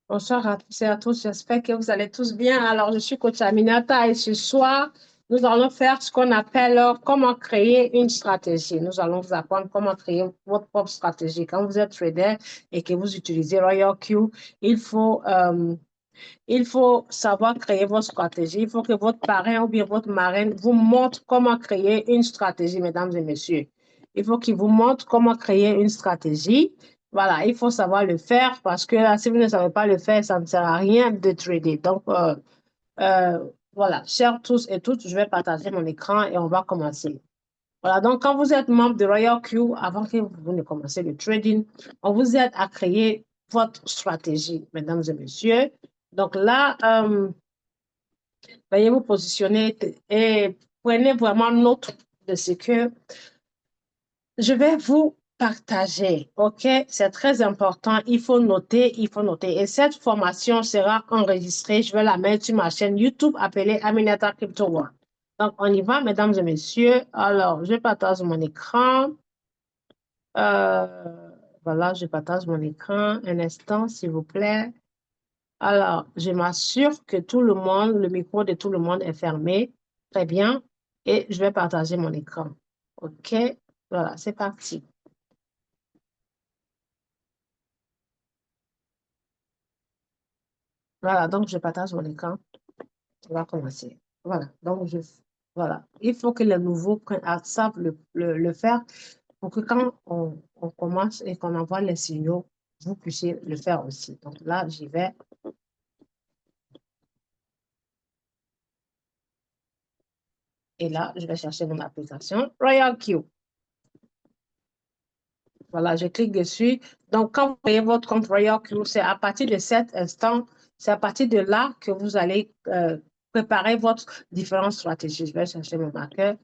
Bonsoir à tous et à tous, j'espère que vous allez tous bien. Alors, je suis coach Aminata et ce soir, nous allons faire ce qu'on appelle comment créer une stratégie. Nous allons vous apprendre comment créer votre propre stratégie. Quand vous êtes trader et que vous utilisez Royal Q, il faut, euh, il faut savoir créer votre stratégie. Il faut que votre parrain ou bien votre marraine vous montre comment créer une stratégie, mesdames et messieurs. Il faut qu'il vous montre comment créer une stratégie. Voilà, il faut savoir le faire parce que là, si vous ne savez pas le faire, ça ne sert à rien de trader. Donc, euh, voilà, chers tous et toutes, je vais partager mon écran et on va commencer. Voilà, donc quand vous êtes membre de Royal Q, avant que vous ne commenciez le trading, on vous aide à créer votre stratégie, mesdames et messieurs. Donc là, veuillez vous positionner et prenez vraiment note de ce que je vais vous partager. OK? C'est très important. Il faut noter, il faut noter. Et cette formation sera enregistrée. Je vais la mettre sur ma chaîne YouTube appelée Aminata Crypto World. Donc, on y va, mesdames et messieurs. Alors, je partage mon écran. Euh, voilà, je partage mon écran. Un instant, s'il vous plaît. Alors, je m'assure que tout le monde, le micro de tout le monde est fermé. Très bien. Et je vais partager mon écran. OK? Voilà, c'est parti. Voilà, donc je partage mon écran. On va commencer. Voilà, voilà. Il faut que les nouveaux savent le faire pour que quand on commence et qu'on envoie les signaux, vous puissiez le faire aussi. Donc là, j'y vais. Et là, je vais chercher mon application Royal Q. Voilà, je clique dessus. Donc, quand vous voyez votre compte Royal Q, c'est à partir de cet instant, c'est à partir de là que vous allez préparer votre différentes stratégies. Je vais chercher mon marqueur.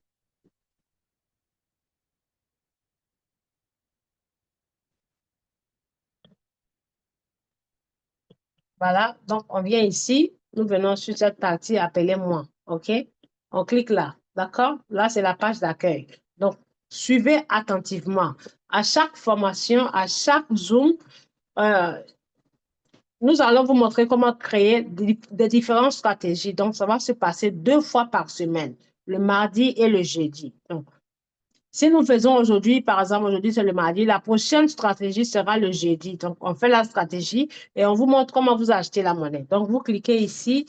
Voilà, donc on vient ici, nous venons sur cette partie appelez-moi, OK? On clique là, d'accord? Là, c'est la page d'accueil. Donc, suivez attentivement. À chaque formation, à chaque Zoom, euh, nous allons vous montrer comment créer des différentes stratégies. Donc, ça va se passer 2 fois par semaine, le mardi et le jeudi. Donc, si nous faisons aujourd'hui, par exemple, aujourd'hui c'est le mardi, la prochaine stratégie sera le jeudi. Donc, on fait la stratégie et on vous montre comment vous achetez la monnaie. Donc, vous cliquez ici,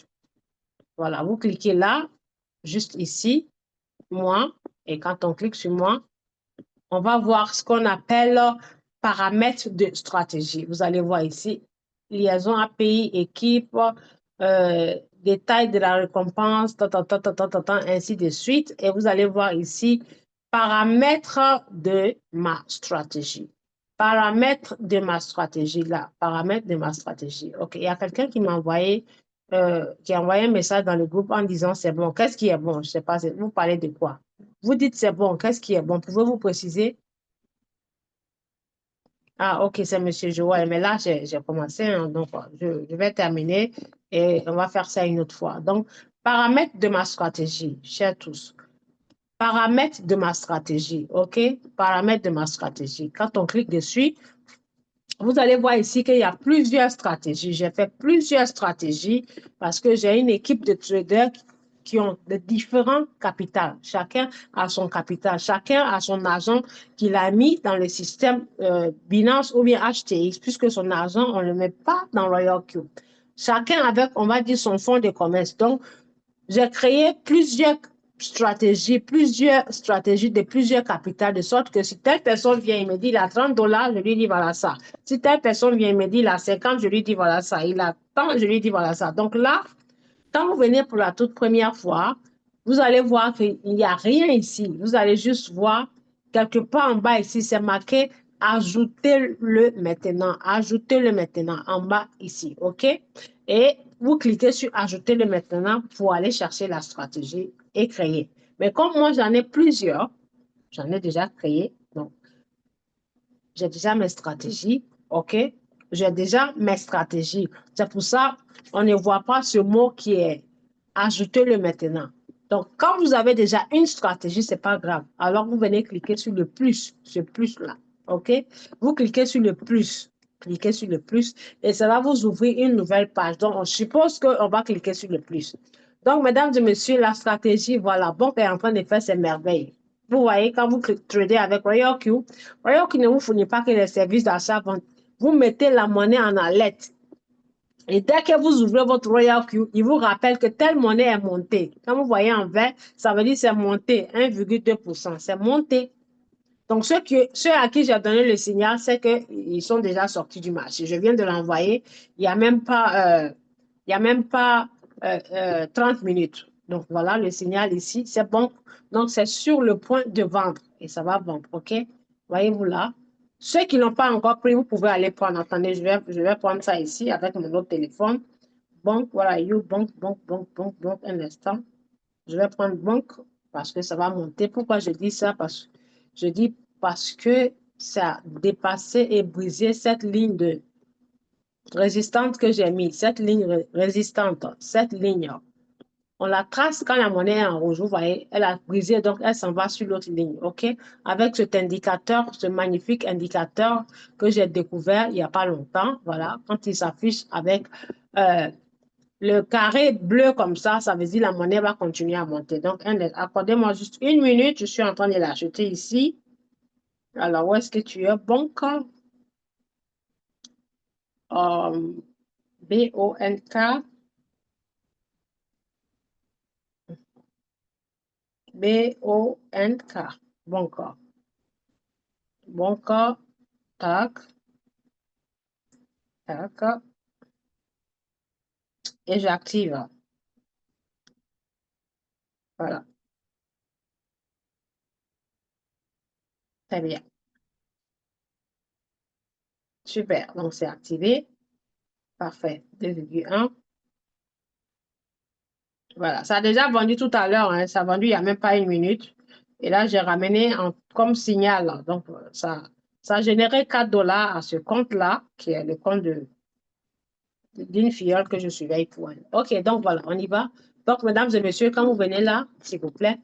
voilà, vous cliquez là, juste ici, moi, et quand on clique sur moi, on va voir ce qu'on appelle paramètres de stratégie. Vous allez voir ici, liaison API, équipe, détail de la récompense, ainsi de suite. Et vous allez voir ici, paramètres de ma stratégie. Paramètres de ma stratégie, là, paramètres de ma stratégie. OK, il y a quelqu'un qui a envoyé un message dans le groupe en disant c'est bon. Qu'est-ce qui est bon? Je ne sais pas, vous parlez de quoi? Vous dites c'est bon. Qu'est-ce qui est bon? Pouvez-vous préciser? Ah, ok, c'est Monsieur Joël. Mais là, j'ai commencé, hein, donc je vais terminer et on va faire ça une autre fois. Donc, paramètres de ma stratégie, chers tous. Paramètres de ma stratégie, ok? Paramètres de ma stratégie. Quand on clique dessus, vous allez voir ici qu'il y a plusieurs stratégies. J'ai fait plusieurs stratégies parce que j'ai une équipe de traders qui ont de différents capitaux. Chacun a son capital, chacun a son argent qu'il a mis dans le système Binance ou bien HTX, puisque son argent, on ne le met pas dans Royal Q. Chacun avec, on va dire, son fonds de commerce. Donc, j'ai créé plusieurs stratégies de plusieurs capitales, de sorte que si telle personne vient et me dit il a 30 dollars, je lui dis voilà ça. Si telle personne vient et me dit il a 50, je lui dis voilà ça. Il a tant, je lui dis voilà ça. Donc là, quand vous venez pour la toute première fois, vous allez voir qu'il n'y a rien ici. Vous allez juste voir quelque part en bas ici, c'est marqué ajoutez-le maintenant. Ajoutez-le maintenant en bas ici. OK? Et vous cliquez sur ajouter le maintenant pour aller chercher la stratégie et créer. Mais comme moi, j'en ai plusieurs, j'en ai déjà créé. Donc, j'ai déjà mes stratégies. OK? J'ai déjà mes stratégies. C'est pour ça on ne voit pas ce mot qui est ajouter-le maintenant. Donc, quand vous avez déjà une stratégie, ce n'est pas grave. Alors, vous venez cliquer sur le plus, ce plus-là. OK? Vous cliquez sur le plus. cliquez sur le plus et ça va vous ouvrir une nouvelle page. Donc, on suppose qu'on va cliquer sur le plus. Donc, mesdames et messieurs, la stratégie, voilà, Bonk est en train de faire ses merveilles. Vous voyez, quand vous tradez avec Royal Q ne vous fournit pas que les services d'achat-vente. Vous mettez la monnaie en alerte. Et dès que vous ouvrez votre Royal Q, il vous rappelle que telle monnaie est montée. Quand vous voyez en vert, ça veut dire que c'est monté, 1,2%. C'est monté. Donc, ceux à qui j'ai donné le signal, c'est qu'ils sont déjà sortis du marché. Je viens de l'envoyer. Il n'y a même pas, 30 minutes. Donc, voilà le signal ici. C'est bon. Donc, c'est sur le point de vendre. Et ça va vendre. OK? Voyez-vous là? Ceux qui n'ont pas encore pris, vous pouvez aller prendre. Attendez, je vais prendre ça ici avec mon autre téléphone. Bon, voilà, bon, un instant. Je vais prendre banque parce que ça va monter. Pourquoi je dis ça? Je dis parce que ça a dépassé et brisé cette ligne de résistante que j'ai mis. Cette ligne résistante, cette ligne, on la trace quand la monnaie est en rouge. Vous voyez, elle a brisé, donc elle s'en va sur l'autre ligne. OK? Avec cet indicateur, ce magnifique indicateur que j'ai découvert il n'y a pas longtemps. Voilà, quand il s'affiche avec le carré bleu comme ça veut dire la monnaie va continuer à monter. Donc, accordez-moi juste une minute. Je suis en train de l'acheter ici. Alors, où est-ce que tu es? Bonk. B-O-N-K. B-O-N-K. Bonk. Bonk. Tac. Tac. Et j'active. Voilà. Très bien. Super. Donc, c'est activé. Parfait. 2,1. Voilà, ça a déjà vendu tout à l'heure, hein. Ça a vendu il n'y a même pas une minute. Et là, j'ai ramené comme signal. Donc, ça a généré 4 dollars à ce compte-là, qui est le compte d'une filleule que je surveille pour elle. OK, donc voilà, on y va. Donc, mesdames et messieurs, quand vous venez là, s'il vous plaît,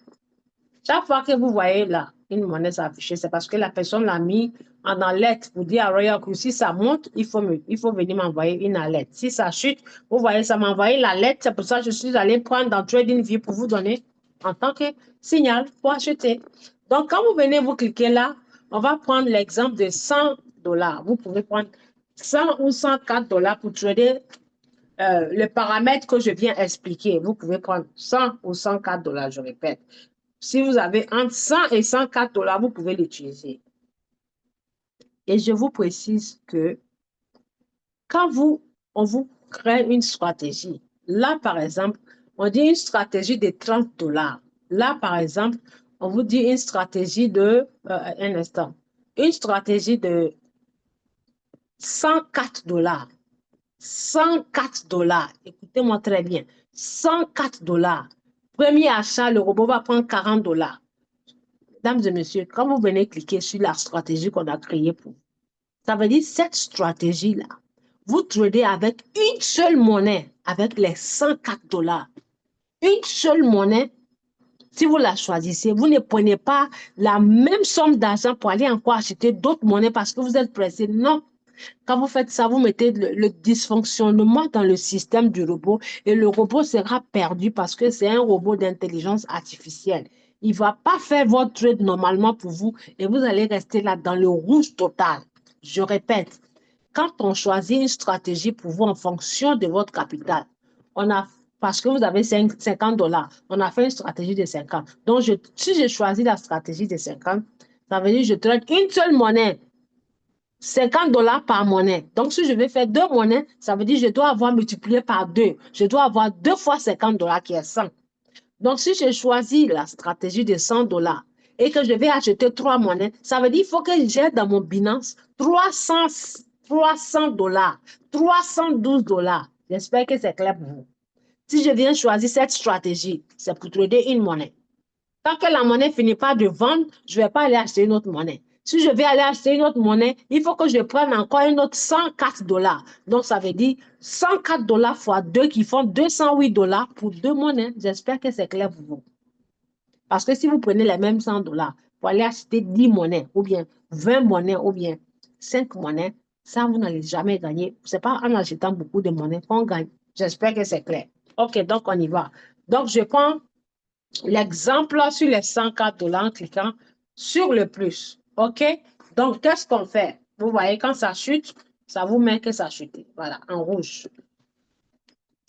chaque fois que vous voyez là une monnaie s'afficher, c'est parce que la personne l'a mis en alerte pour dire à Royal que si ça monte, il faut venir m'envoyer une alerte. Si ça chute, vous voyez, ça m'a envoyé l'alerte. C'est pour ça que je suis allée prendre dans TradingView pour vous donner en tant que signal pour acheter. Donc, quand vous venez, vous cliquez là, on va prendre l'exemple de 100 dollars. Vous pouvez prendre 100 ou 104 dollars pour trader le paramètre que je viens expliquer. Vous pouvez prendre 100 ou 104 dollars, je répète. Si vous avez entre 100 et 104 dollars, vous pouvez l'utiliser. Et je vous précise que quand on vous crée une stratégie, là, par exemple, on dit une stratégie de 30 dollars. Là, par exemple, on vous dit une stratégie de, un instant, une stratégie de 104 dollars. 104 dollars. Écoutez-moi très bien. 104 dollars. Premier achat, le robot va prendre 40 dollars. Mesdames et messieurs, quand vous venez cliquer sur la stratégie qu'on a créée pour vous, ça veut dire cette stratégie-là, vous tradez avec une seule monnaie, avec les 104 dollars. Une seule monnaie, si vous la choisissez, vous ne prenez pas la même somme d'argent pour aller encore acheter d'autres monnaies parce que vous êtes pressé. Non. Quand vous faites ça, vous mettez le dysfonctionnement dans le système du robot et le robot sera perdu parce que c'est un robot d'intelligence artificielle. Il ne va pas faire votre trade normalement pour vous et vous allez rester là dans le rouge total. Je répète, quand on choisit une stratégie pour vous en fonction de votre capital, parce que vous avez 50 dollars, on a fait une stratégie de 50. Donc, si je choisis la stratégie de 50, ça veut dire que je trade une seule monnaie. 50 dollars par monnaie. Donc, si je vais faire deux monnaies, ça veut dire que je dois avoir multiplié par deux. Je dois avoir 2 fois 50 dollars qui est 100. Donc, si je choisis la stratégie de 100 dollars et que je vais acheter 3 monnaies, ça veut dire qu'il faut que j'ai dans mon Binance 300 dollars, 312 dollars. J'espère que c'est clair pour vous. Si je viens choisir cette stratégie, c'est pour trader une monnaie. Tant que la monnaie ne finit pas de vendre, je ne vais pas aller acheter une autre monnaie. Si je vais aller acheter une autre monnaie, il faut que je prenne encore une autre 104 dollars. Donc, ça veut dire 104 dollars fois 2 qui font 208 dollars pour deux monnaies. J'espère que c'est clair pour vous. Parce que si vous prenez les mêmes 100 dollars pour aller acheter 10 monnaies, ou bien 20 monnaies, ou bien 5 monnaies, Ça, vous n'allez jamais gagner. Ce n'est pas en achetant beaucoup de monnaie qu'on gagne. J'espère que c'est clair. OK, donc on y va. Donc, je prends l'exemple sur les 104 dollars en cliquant sur le plus. OK? Donc, qu'est-ce qu'on fait? Vous voyez, quand ça chute, ça vous met que ça chute. Voilà, en rouge.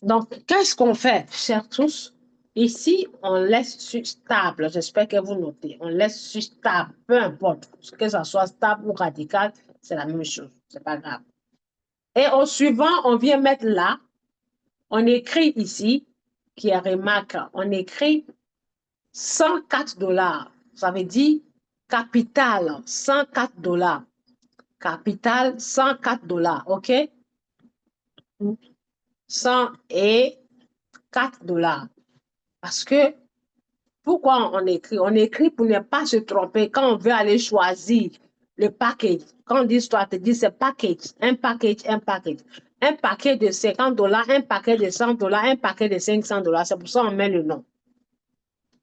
Donc, qu'est-ce qu'on fait, chers tous? Ici, on laisse sur stable. J'espère que vous notez. On laisse sur stable. Peu importe. Que ça soit stable ou radical, c'est la même chose. C'est pas grave. Et au suivant, on vient mettre là. On écrit ici, qui est remarque, on écrit 104 dollars. Ça veut dire capital 104 dollars. Capital 104 dollars. OK? 104 dollars. Parce que, pourquoi on écrit? On écrit pour ne pas se tromper quand on veut aller choisir le package. Quand on dit stratégie, c'est package. Un package, un package. Un paquet de 50 dollars, un paquet de 100 dollars, un paquet de 500 dollars. C'est pour ça qu'on met le nom.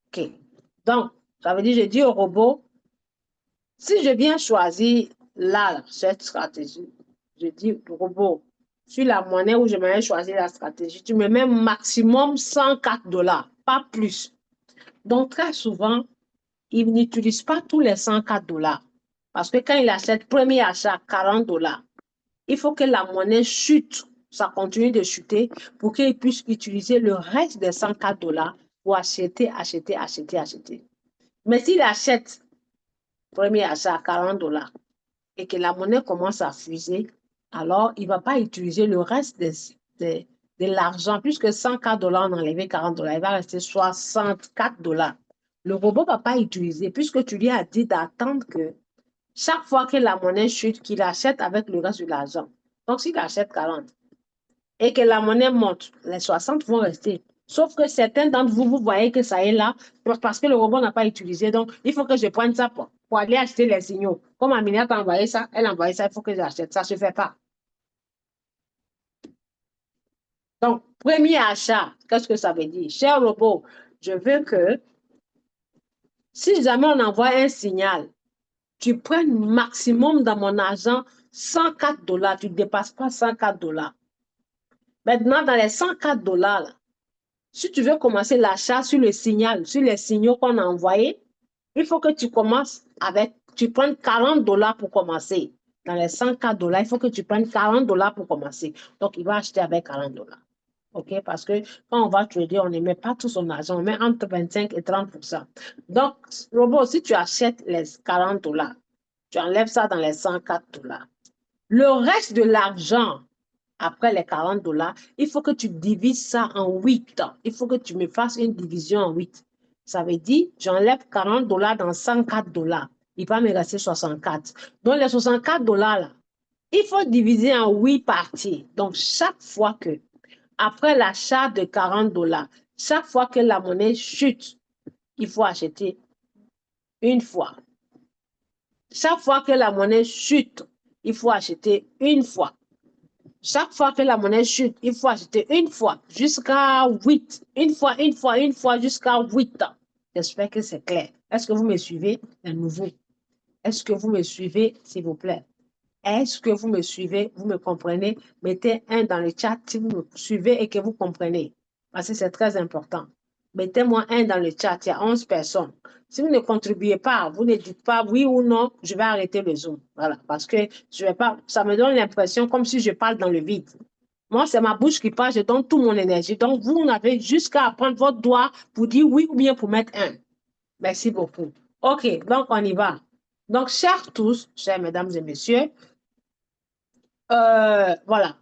OK. Donc, ça veut dire, je dis au robot, si je viens choisir là, cette stratégie, je dis au robot, sur la monnaie où je vais choisir la stratégie, tu me mets maximum 104 dollars, pas plus. Donc, très souvent, il n'utilise pas tous les 104 dollars. Parce que quand il achète premier achat 40 dollars, il faut que la monnaie chute, ça continue de chuter pour qu'il puisse utiliser le reste des 104 dollars pour acheter, acheter, acheter, acheter. Mais s'il achète premier achat à 40 dollars et que la monnaie commence à fuser, alors il ne va pas utiliser le reste de l'argent. Puisque 104 dollars, on a enlevé 40 dollars, il va rester 64 dollars. Le robot ne va pas utiliser puisque tu lui as dit d'attendre que chaque fois que la monnaie chute, qu'il achète avec le reste de l'argent. Donc, s'il achète 40 et que la monnaie monte, les 60 vont rester. Sauf que certains d'entre vous, vous voyez que ça est là parce que le robot n'a pas utilisé. Donc, il faut que je prenne ça pour aller acheter les signaux. Comme Aminat a envoyé ça, elle a envoyé ça, il faut que j'achète. Ça ne se fait pas. Donc, premier achat, qu'est-ce que ça veut dire? Cher robot, je veux que si jamais on envoie un signal, tu prennes maximum dans mon argent 104 dollars. Tu ne dépasses pas 104 dollars. Maintenant, dans les 104 dollars, là, si tu veux commencer l'achat sur le signal, sur les signaux qu'on a envoyés, il faut que tu commences avec, tu prennes 40 dollars pour commencer. Dans les 104 dollars, il faut que tu prennes 40 dollars pour commencer. Donc, il va acheter avec 40 dollars. OK? Parce que quand on va trader, on ne met pas tout son argent, on met entre 25 et 30%. Donc, robot, si tu achètes les 40 dollars, tu enlèves ça dans les 104 dollars. Le reste de l'argent, après les 40 dollars, il faut que tu divises ça en 8. Il faut que tu me fasses une division en 8. Ça veut dire, j'enlève 40 dollars dans 104 dollars. Il va me rester 64. Donc, les 64 dollars, là, il faut diviser en 8 parties. Donc, chaque fois que, après l'achat de 40 dollars, chaque fois que la monnaie chute, il faut acheter une fois. Chaque fois que la monnaie chute, il faut acheter une fois. Chaque fois que la monnaie chute, il faut acheter une fois jusqu'à 8. Une fois jusqu'à 8. J'espère que c'est clair. Est-ce que vous me suivez? À nouveau. Est-ce que vous me suivez, s'il vous plaît? Est-ce que vous me suivez? Vous me comprenez? Mettez un dans le chat si vous me suivez et que vous comprenez. Parce que c'est très important. Mettez-moi un dans le chat. Il y a 11 personnes. Si vous ne contribuez pas, vous ne dites pas oui ou non, je vais arrêter le Zoom. Voilà. Parce que je vais pas, ça me donne l'impression comme si je parle dans le vide. Moi, c'est ma bouche qui parle, je donne toute mon énergie. Donc, vous n'avez jusqu'à prendre votre doigt pour dire oui ou bien pour mettre un. Merci beaucoup. OK, donc on y va. Donc, chers tous, chers mesdames et messieurs, voilà,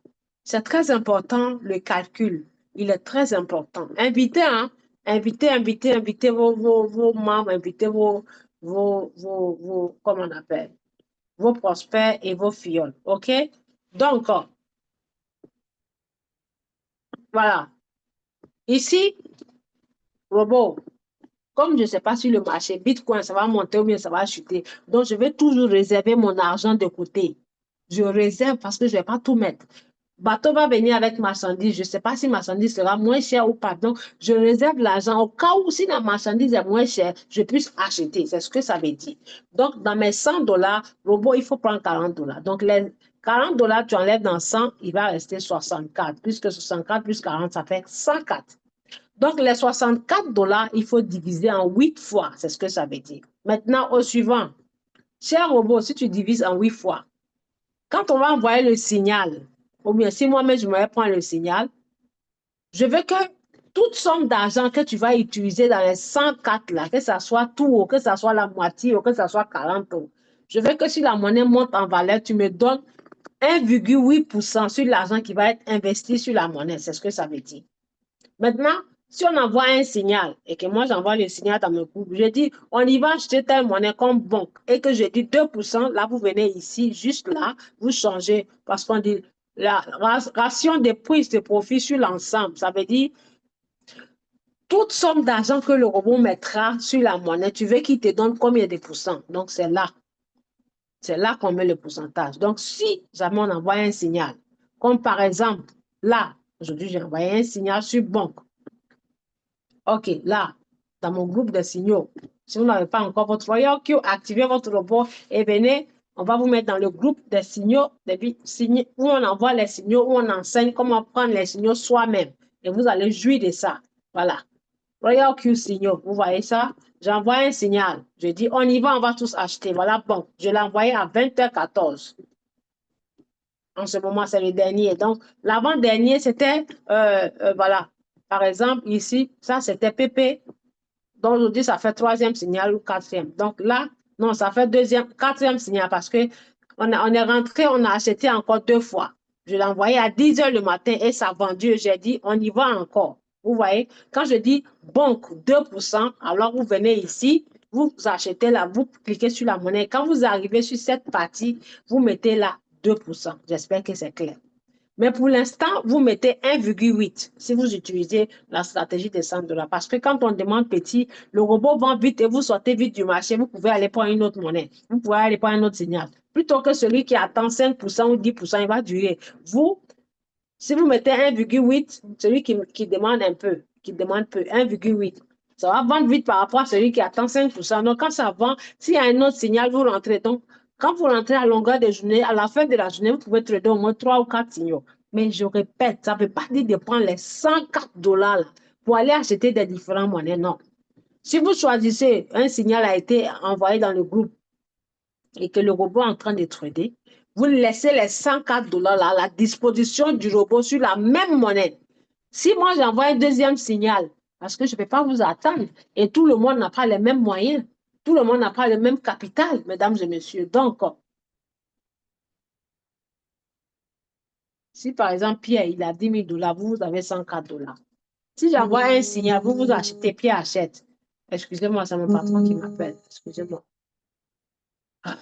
c'est très important le calcul. Il est très important. Invitez, hein? Invitez vos membres, invitez comment on appelle, vos prospects et vos filles. OK? Donc, voilà. Ici, robot, comme je ne sais pas si le marché Bitcoin, ça va monter ou bien ça va chuter. Donc, je vais toujours réserver mon argent de côté. Je réserve parce que je ne vais pas tout mettre. Bateau va venir avec marchandise. Je ne sais pas si marchandise sera moins cher ou pas. Donc, je réserve l'argent au cas où si la marchandise est moins chère, je puisse acheter. C'est ce que ça veut dire. Donc, dans mes 100 dollars, robot, il faut prendre 40 dollars. Donc, les $40, tu enlèves dans 100, il va rester 64. Puisque 64 plus 40, ça fait 104. Donc, les $64, il faut diviser en 8 fois. C'est ce que ça veut dire. Maintenant, au suivant. Cher robot, si tu divises en 8 fois, quand on va envoyer le signal, ou bien si moi-même je me prendre le signal, je veux que toute somme d'argent que tu vas utiliser dans les 104 là, que ça soit tout ou que ça soit la moitié ou que ça soit 40 euros, je veux que si la monnaie monte en valeur, tu me donnes 1,8% sur l'argent qui va être investi sur la monnaie. C'est ce que ça veut dire. Maintenant, si on envoie un signal et que moi j'envoie le signal dans mon groupe, je dis on y va acheter telle monnaie comme banque et que je dis 2%, là vous venez ici, juste là, vous changez parce qu'on dit la ration des prises de profit sur l'ensemble. Ça veut dire toute somme d'argent que le robot mettra sur la monnaie, tu veux qu'il te donne combien de pourcents? Donc c'est là. C'est là qu'on met le pourcentage. Donc, si jamais on envoie un signal, comme par exemple, là, aujourd'hui, j'ai envoyé un signal sur banque. OK, là, dans mon groupe de signaux, si vous n'avez pas encore votre Royal Q, activez votre robot et venez, on va vous mettre dans le groupe des signaux, où on envoie les signaux, où on enseigne comment prendre les signaux soi-même. Et vous allez jouir de ça. Voilà. Royal Q signaux, vous voyez ça? J'envoie un signal. Je dis, on y va, on va tous acheter. Voilà, bon. Je l'ai envoyé à 20h14. En ce moment, c'est le dernier. Donc, l'avant-dernier, c'était, voilà. Par exemple, ici, ça, c'était PP. Donc, aujourd'hui, ça fait troisième signal ou quatrième. Donc là, non, ça fait quatrième signal parce que on est rentré, on a acheté encore 2 fois. Je l'ai envoyé à 10h le matin et ça a vendu. J'ai dit, on y va encore. Vous voyez, quand je dis banque 2%, alors vous venez ici, vous achetez là, vous cliquez sur la monnaie. Quand vous arrivez sur cette partie, vous mettez là 2%. J'espère que c'est clair. Mais pour l'instant, vous mettez 1,8 si vous utilisez la stratégie des $100. Parce que quand on demande petit, le robot vend vite et vous sortez vite du marché, vous pouvez aller prendre une autre monnaie. Vous pouvez aller prendre un autre signal. Plutôt que celui qui attend 5% ou 10%, il va durer. Vous, si vous mettez 1,8, celui qui demande un peu, qui demande peu, 1,8, ça va vendre vite par rapport à celui qui attend 5%. Donc, quand ça vend, s'il y a un autre signal, vous rentrez. Donc, quand vous rentrez à longueur de journée, à la fin de la journée, vous pouvez trader au moins 3 ou 4 signaux. Mais je répète, ça ne veut pas dire de prendre les $104 là, pour aller acheter des différentes monnaies. Non. Si vous choisissez, un signal a été envoyé dans le groupe et que le robot est en train de trader, vous laissez les $104 là à la disposition du robot sur la même monnaie. Si moi j'envoie un deuxième signal, parce que je ne peux pas vous attendre, et tout le monde n'a pas les mêmes moyens, tout le monde n'a pas le même capital, mesdames et messieurs. Donc, si par exemple Pierre, il a $10,000, vous avez $104. Si j'envoie un signal, vous achetez, Pierre achète. Excusez-moi, c'est mon patron qui m'appelle. Excusez-moi. Ah,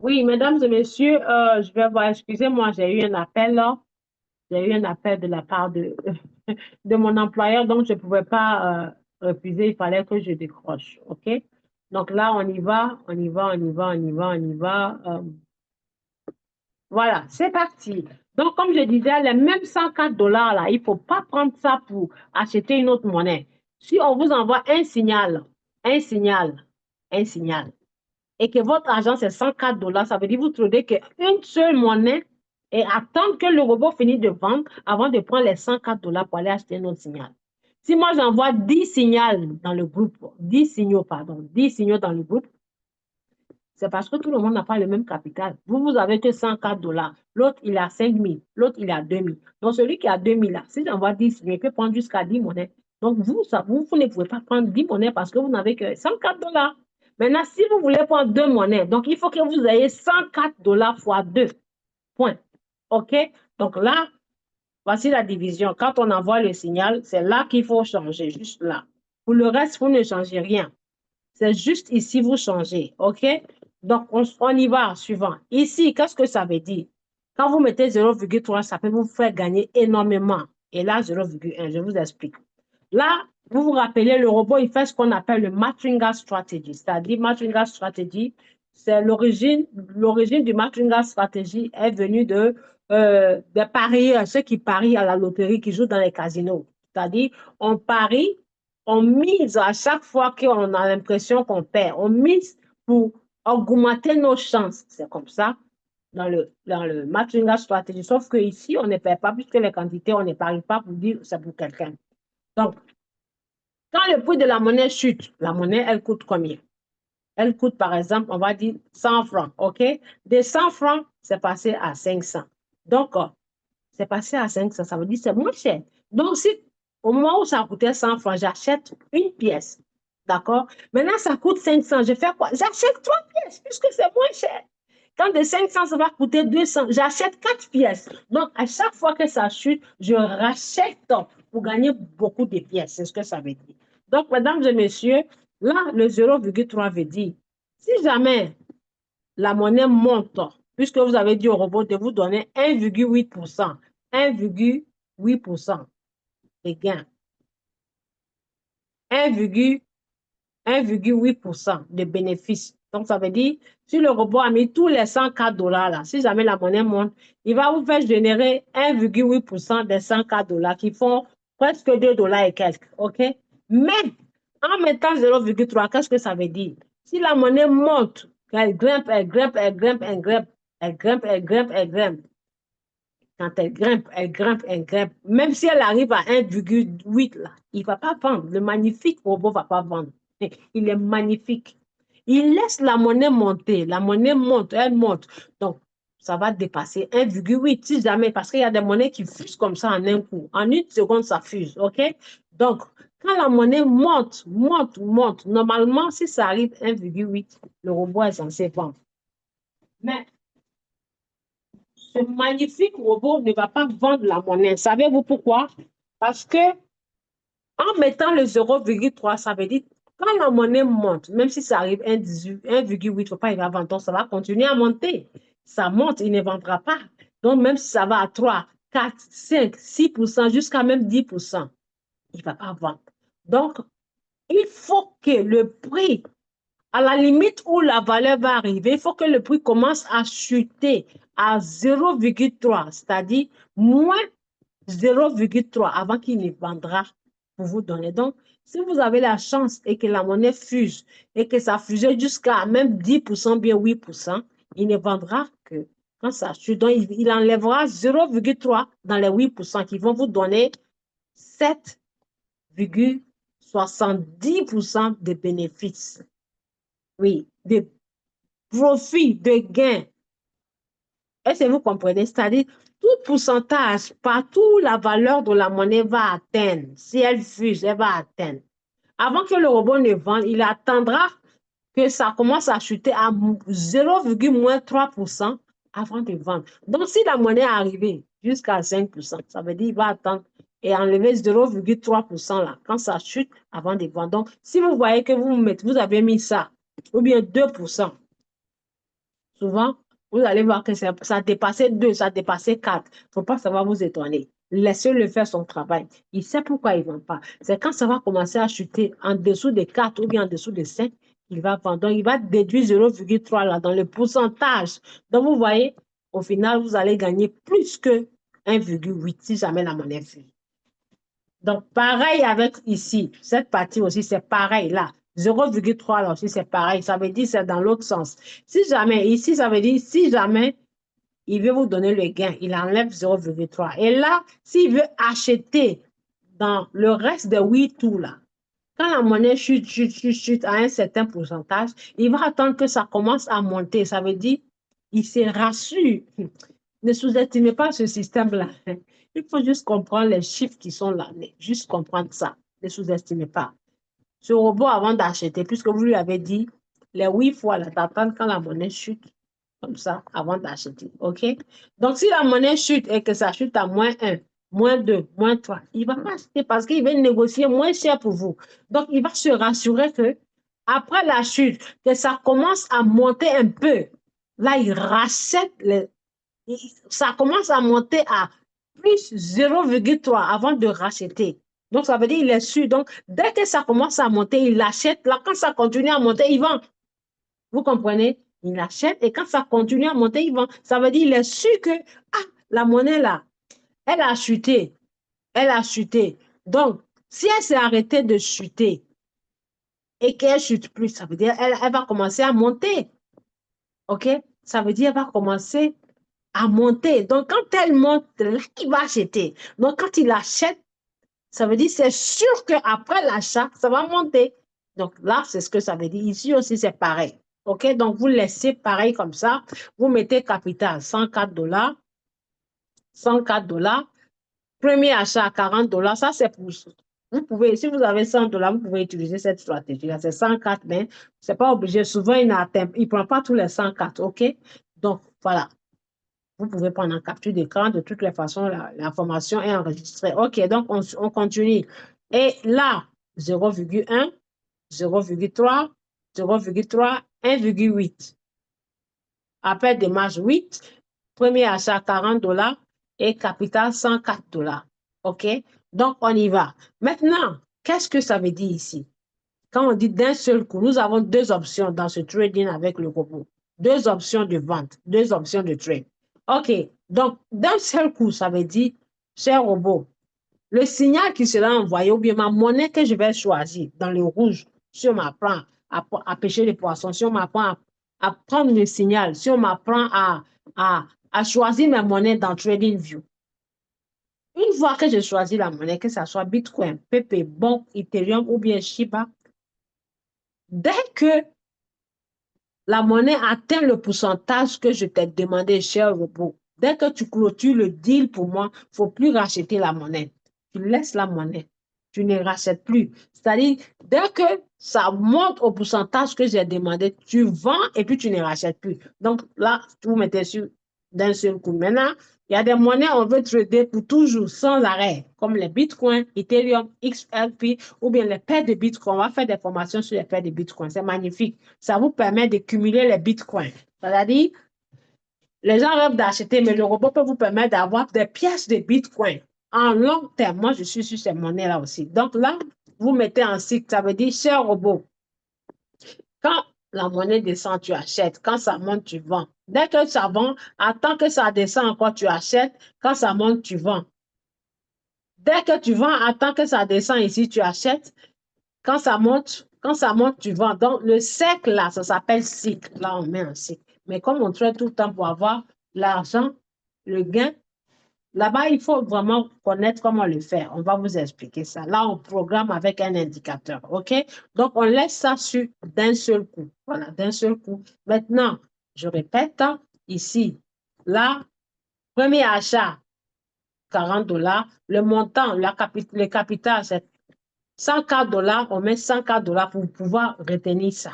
Oui, mesdames et messieurs, je vais voir, excusez-moi, j'ai eu un appel là. J'ai eu un appel de la part de mon employeur, donc je ne pouvais pas refuser, il fallait que je décroche. OK? Donc là, on y va, on y va, on y va, on y va, on y va. Voilà, c'est parti. Donc, comme je disais, les mêmes 104 dollars là, il ne faut pas prendre ça pour acheter une autre monnaie. Si on vous envoie un signal, un signal, et que votre argent c'est 104 dollars, ça veut dire que vous trouvez qu'une seule monnaie et attendre que le robot finisse de vendre avant de prendre les 104 dollars pour aller acheter un autre signal. Si moi j'envoie 10 signaux dans le groupe, 10 signaux, pardon, 10 signaux dans le groupe, c'est parce que tout le monde n'a pas le même capital. Vous, vous avez que 104 dollars. L'autre, il a 5 000. L'autre, il a 2 000. Donc, celui qui a 2 000 là, si j'envoie 10, il peut prendre jusqu'à 10 monnaies. Donc, vous ne pouvez pas prendre 10 monnaies parce que vous n'avez que 104 dollars. Maintenant, si vous voulez prendre 2 monnaies, donc il faut que vous ayez 104 dollars fois 2. Point. OK? Donc là, voici la division. Quand on envoie le signal, c'est là qu'il faut changer, juste là. Pour le reste, vous ne changez rien. C'est juste ici, vous changez. OK? Donc, on y va, suivant. Ici, qu'est-ce que ça veut dire? Quand vous mettez 0,3, ça peut vous faire gagner énormément. Et là, 0,1, je vous explique. Là, vous vous rappelez, le robot, il fait ce qu'on appelle le Matringa Strategy. C'est-à-dire, Matringa Strategy, c'est l'origine du Matringa Strategy est venue de parieurs, ceux qui parient à la loterie, qui jouent dans les casinos. C'est-à-dire, on parie, on mise à chaque fois qu'on a l'impression qu'on perd. On mise pour augmenter nos chances. C'est comme ça dans le Matringa Strategy. Sauf qu'ici, on ne perd pas puisque les quantités, on ne parie pas pour dire c'est pour quelqu'un. Donc, quand le prix de la monnaie chute, la monnaie, elle coûte combien? Elle coûte, par exemple, on va dire 100 francs, OK? De 100 francs, c'est passé à 500. Donc, c'est passé à 500, ça veut dire que c'est moins cher. Donc, si au moment où ça coûtait 100 francs, j'achète une pièce, d'accord? Maintenant, ça coûte 500, je fais quoi? J'achète 3 pièces puisque c'est moins cher. Quand de 500, ça va coûter 200, j'achète 4 pièces. Donc, à chaque fois que ça chute, je rachète pour gagner beaucoup de pièces. C'est ce que ça veut dire. Donc, mesdames et messieurs, là, le 0,3 veut dire, si jamais la monnaie monte, puisque vous avez dit au robot de vous donner 1,8%, 1,8% de gain, 1,8% de bénéfice. Donc, ça veut dire, si le robot a mis tous les 104 dollars là, si jamais la monnaie monte, il va vous faire générer 1,8% des 104 dollars qui font presque 2 dollars et quelques. OK? Mais en mettant 0,3, qu'est-ce que ça veut dire? Si la monnaie monte, elle grimpe, elle grimpe, elle grimpe, elle grimpe, elle grimpe, elle grimpe, elle grimpe. Quand elle grimpe, elle grimpe, elle grimpe. Même si elle arrive à 1,8, là, il ne va pas vendre. Le magnifique robot ne va pas vendre. Il est magnifique. Il laisse la monnaie monter. La monnaie monte, elle monte. Donc, ça va dépasser 1,8 si jamais, parce qu'il y a des monnaies qui fusent comme ça en un coup. En une seconde, ça fuse. OK? Donc, quand la monnaie monte, monte, monte, normalement, si ça arrive 1,8, le robot est censé vendre. Mais ce magnifique robot ne va pas vendre la monnaie. Savez-vous pourquoi? Parce que en mettant le 0,3, ça veut dire quand la monnaie monte, même si ça arrive 1,8, il ne faut pas y vendre, donc ça va continuer à monter. Ça monte, il ne vendra pas. Donc, même si ça va à 3, 4, 5, 6%, jusqu'à même 10%, il ne va pas vendre. Donc, il faut que le prix, à la limite où la valeur va arriver, il faut que le prix commence à chuter à 0,3, c'est-à-dire moins 0,3 avant qu'il ne vendra pour vous donner. Donc, si vous avez la chance et que la monnaie fuse et que ça fuse jusqu'à même 10%, bien 8%, il ne vendra que quand ça chute. Donc, il enlèvera 0,3 dans les 8% qui vont vous donner 7,70% de bénéfices. Oui, de profit, de gains. Est-ce que vous comprenez? C'est-à-dire, tout pourcentage, partout la valeur de la monnaie va atteindre. Si elle fuse, elle va atteindre. Avant que le robot ne vende, il attendra que ça commence à chuter à 0,3% avant de vendre. Donc, si la monnaie est arrivée jusqu'à 5%, ça veut dire qu'il va attendre et enlever 0,3% là, quand ça chute avant de vendre. Donc, si vous voyez que vous avez mis ça, ou bien 2%, souvent, vous allez voir que ça a dépassé 2, ça a dépassé 4. Il ne faut pas savoir vous étonner. Laissez-le faire son travail. Il sait pourquoi il ne vend pas. C'est quand ça va commencer à chuter en dessous de 4 ou bien en dessous de 5, il va vendre. Donc, il va déduire 0,3 là dans le pourcentage. Donc, vous voyez, au final, vous allez gagner plus que 1,8 si jamais la monnaie fuit. Donc, pareil avec ici, cette partie aussi, c'est pareil là. 0,3 là aussi, c'est pareil. Ça veut dire c'est dans l'autre sens. Si jamais, ici, ça veut dire si jamais il veut vous donner le gain, il enlève 0,3. Et là, s'il veut acheter dans le reste de 8 tours là, quand la monnaie chute à un certain pourcentage, il va attendre que ça commence à monter. Ça veut dire il se rassure. Ne sous-estimez pas ce système-là. Il faut juste comprendre les chiffres qui sont là. Juste comprendre ça. Ne sous-estimez pas. Ce robot, avant d'acheter, puisque vous lui avez dit les 8 fois, là, d'attendre quand la monnaie chute, comme ça, avant d'acheter. OK? Donc, si la monnaie chute et que ça chute à -1, -2, -3, il ne va pas acheter parce qu'il va négocier moins cher pour vous. Donc, il va se rassurer que après la chute, que ça commence à monter un peu. Là, il rachète ça commence à monter à plus 0,3 avant de racheter. Donc, ça veut dire qu'il est sûr. Donc, dès que ça commence à monter, il achète. Là, quand ça continue à monter, il vend. Vous comprenez? Il achète et quand ça continue à monter, il vend. Ça veut dire qu'il est sûr que la monnaie là, elle a chuté. Elle a chuté. Donc, si elle s'est arrêtée de chuter et qu'elle ne chute plus, ça veut dire qu'elle va commencer à monter. OK? Ça veut dire qu'elle va commencer à monter. Donc, quand elle monte, là, il va acheter. Donc, quand il achète, ça veut dire c'est sûr qu'après l'achat, ça va monter. Donc, là, c'est ce que ça veut dire. Ici aussi, c'est pareil. OK? Donc, vous laissez pareil comme ça. Vous mettez capital, 104 $. 104 $. Premier achat à 40 $. Ça, c'est pour... Vous pouvez, si vous avez 100 $, vous pouvez utiliser cette stratégie-là. C'est 104, mais ce n'est pas obligé. Souvent, il ne prend pas tous les 104. OK? Donc, voilà. Vous pouvez prendre en capture d'écran. De toutes les façons, l'information est enregistrée. OK, donc on continue. Et là, 0,1, 0,3, 0,3, 1,8. Appel de marge 8, premier achat 40 $ et capital 104 $. OK, donc on y va. Maintenant, qu'est-ce que ça veut dire ici? Quand on dit d'un seul coup, nous avons deux options dans ce trading avec le robot. Deux options de vente, deux options de trade. OK, donc d'un seul coup, ça veut dire, cher robot, le signal qui sera envoyé ou bien ma monnaie que je vais choisir dans le rouge, si on m'apprend à pêcher les poissons, si on m'apprend à prendre le signal, si on m'apprend à choisir mes monnaies dans TradingView. Une fois que j'ai choisi la monnaie, que ce soit Bitcoin, PP, Bonk, Ethereum ou bien Shiba, dès que la monnaie atteint le pourcentage que je t'ai demandé, cher robot, dès que tu clôtures le deal pour moi, il ne faut plus racheter la monnaie. Tu laisses la monnaie. Tu ne rachètes plus. C'est-à-dire, dès que ça monte au pourcentage que j'ai demandé, tu vends et puis tu ne rachètes plus. Donc là, vous mettez sur d'un seul coup. Maintenant, il y a des monnaies on veut trader pour toujours, sans arrêt, comme les bitcoins, Ethereum, XRP ou bien les paires de bitcoins. On va faire des formations sur les paires de bitcoins. C'est magnifique. Ça vous permet de cumuler les bitcoins. C'est-à-dire, les gens rêvent d'acheter, mais le robot peut vous permettre d'avoir des pièces de bitcoin en long terme. Moi, je suis sur ces monnaies-là aussi. Donc là, vous mettez en cycle. Ça veut dire, cher robot, quand la monnaie descend, tu achètes. Quand ça monte, tu vends. Dès que ça vend, attends que ça descend encore, tu achètes. Quand ça monte, tu vends. Dès que tu vends, attends que ça descend ici, tu achètes. Quand ça monte, tu vends. Donc, le cercle là, ça s'appelle cycle. Là, on met un cycle. Mais comme on traite tout le temps pour avoir l'argent, le gain, là-bas, il faut vraiment connaître comment le faire. On va vous expliquer ça. Là, on programme avec un indicateur. OK? Donc, on laisse ça sur d'un seul coup. Voilà, d'un seul coup. Maintenant, je répète, hein, ici, là, premier achat, 40 $. Le montant, le capital, c'est 104 $. On met 104 $ pour pouvoir retenir ça.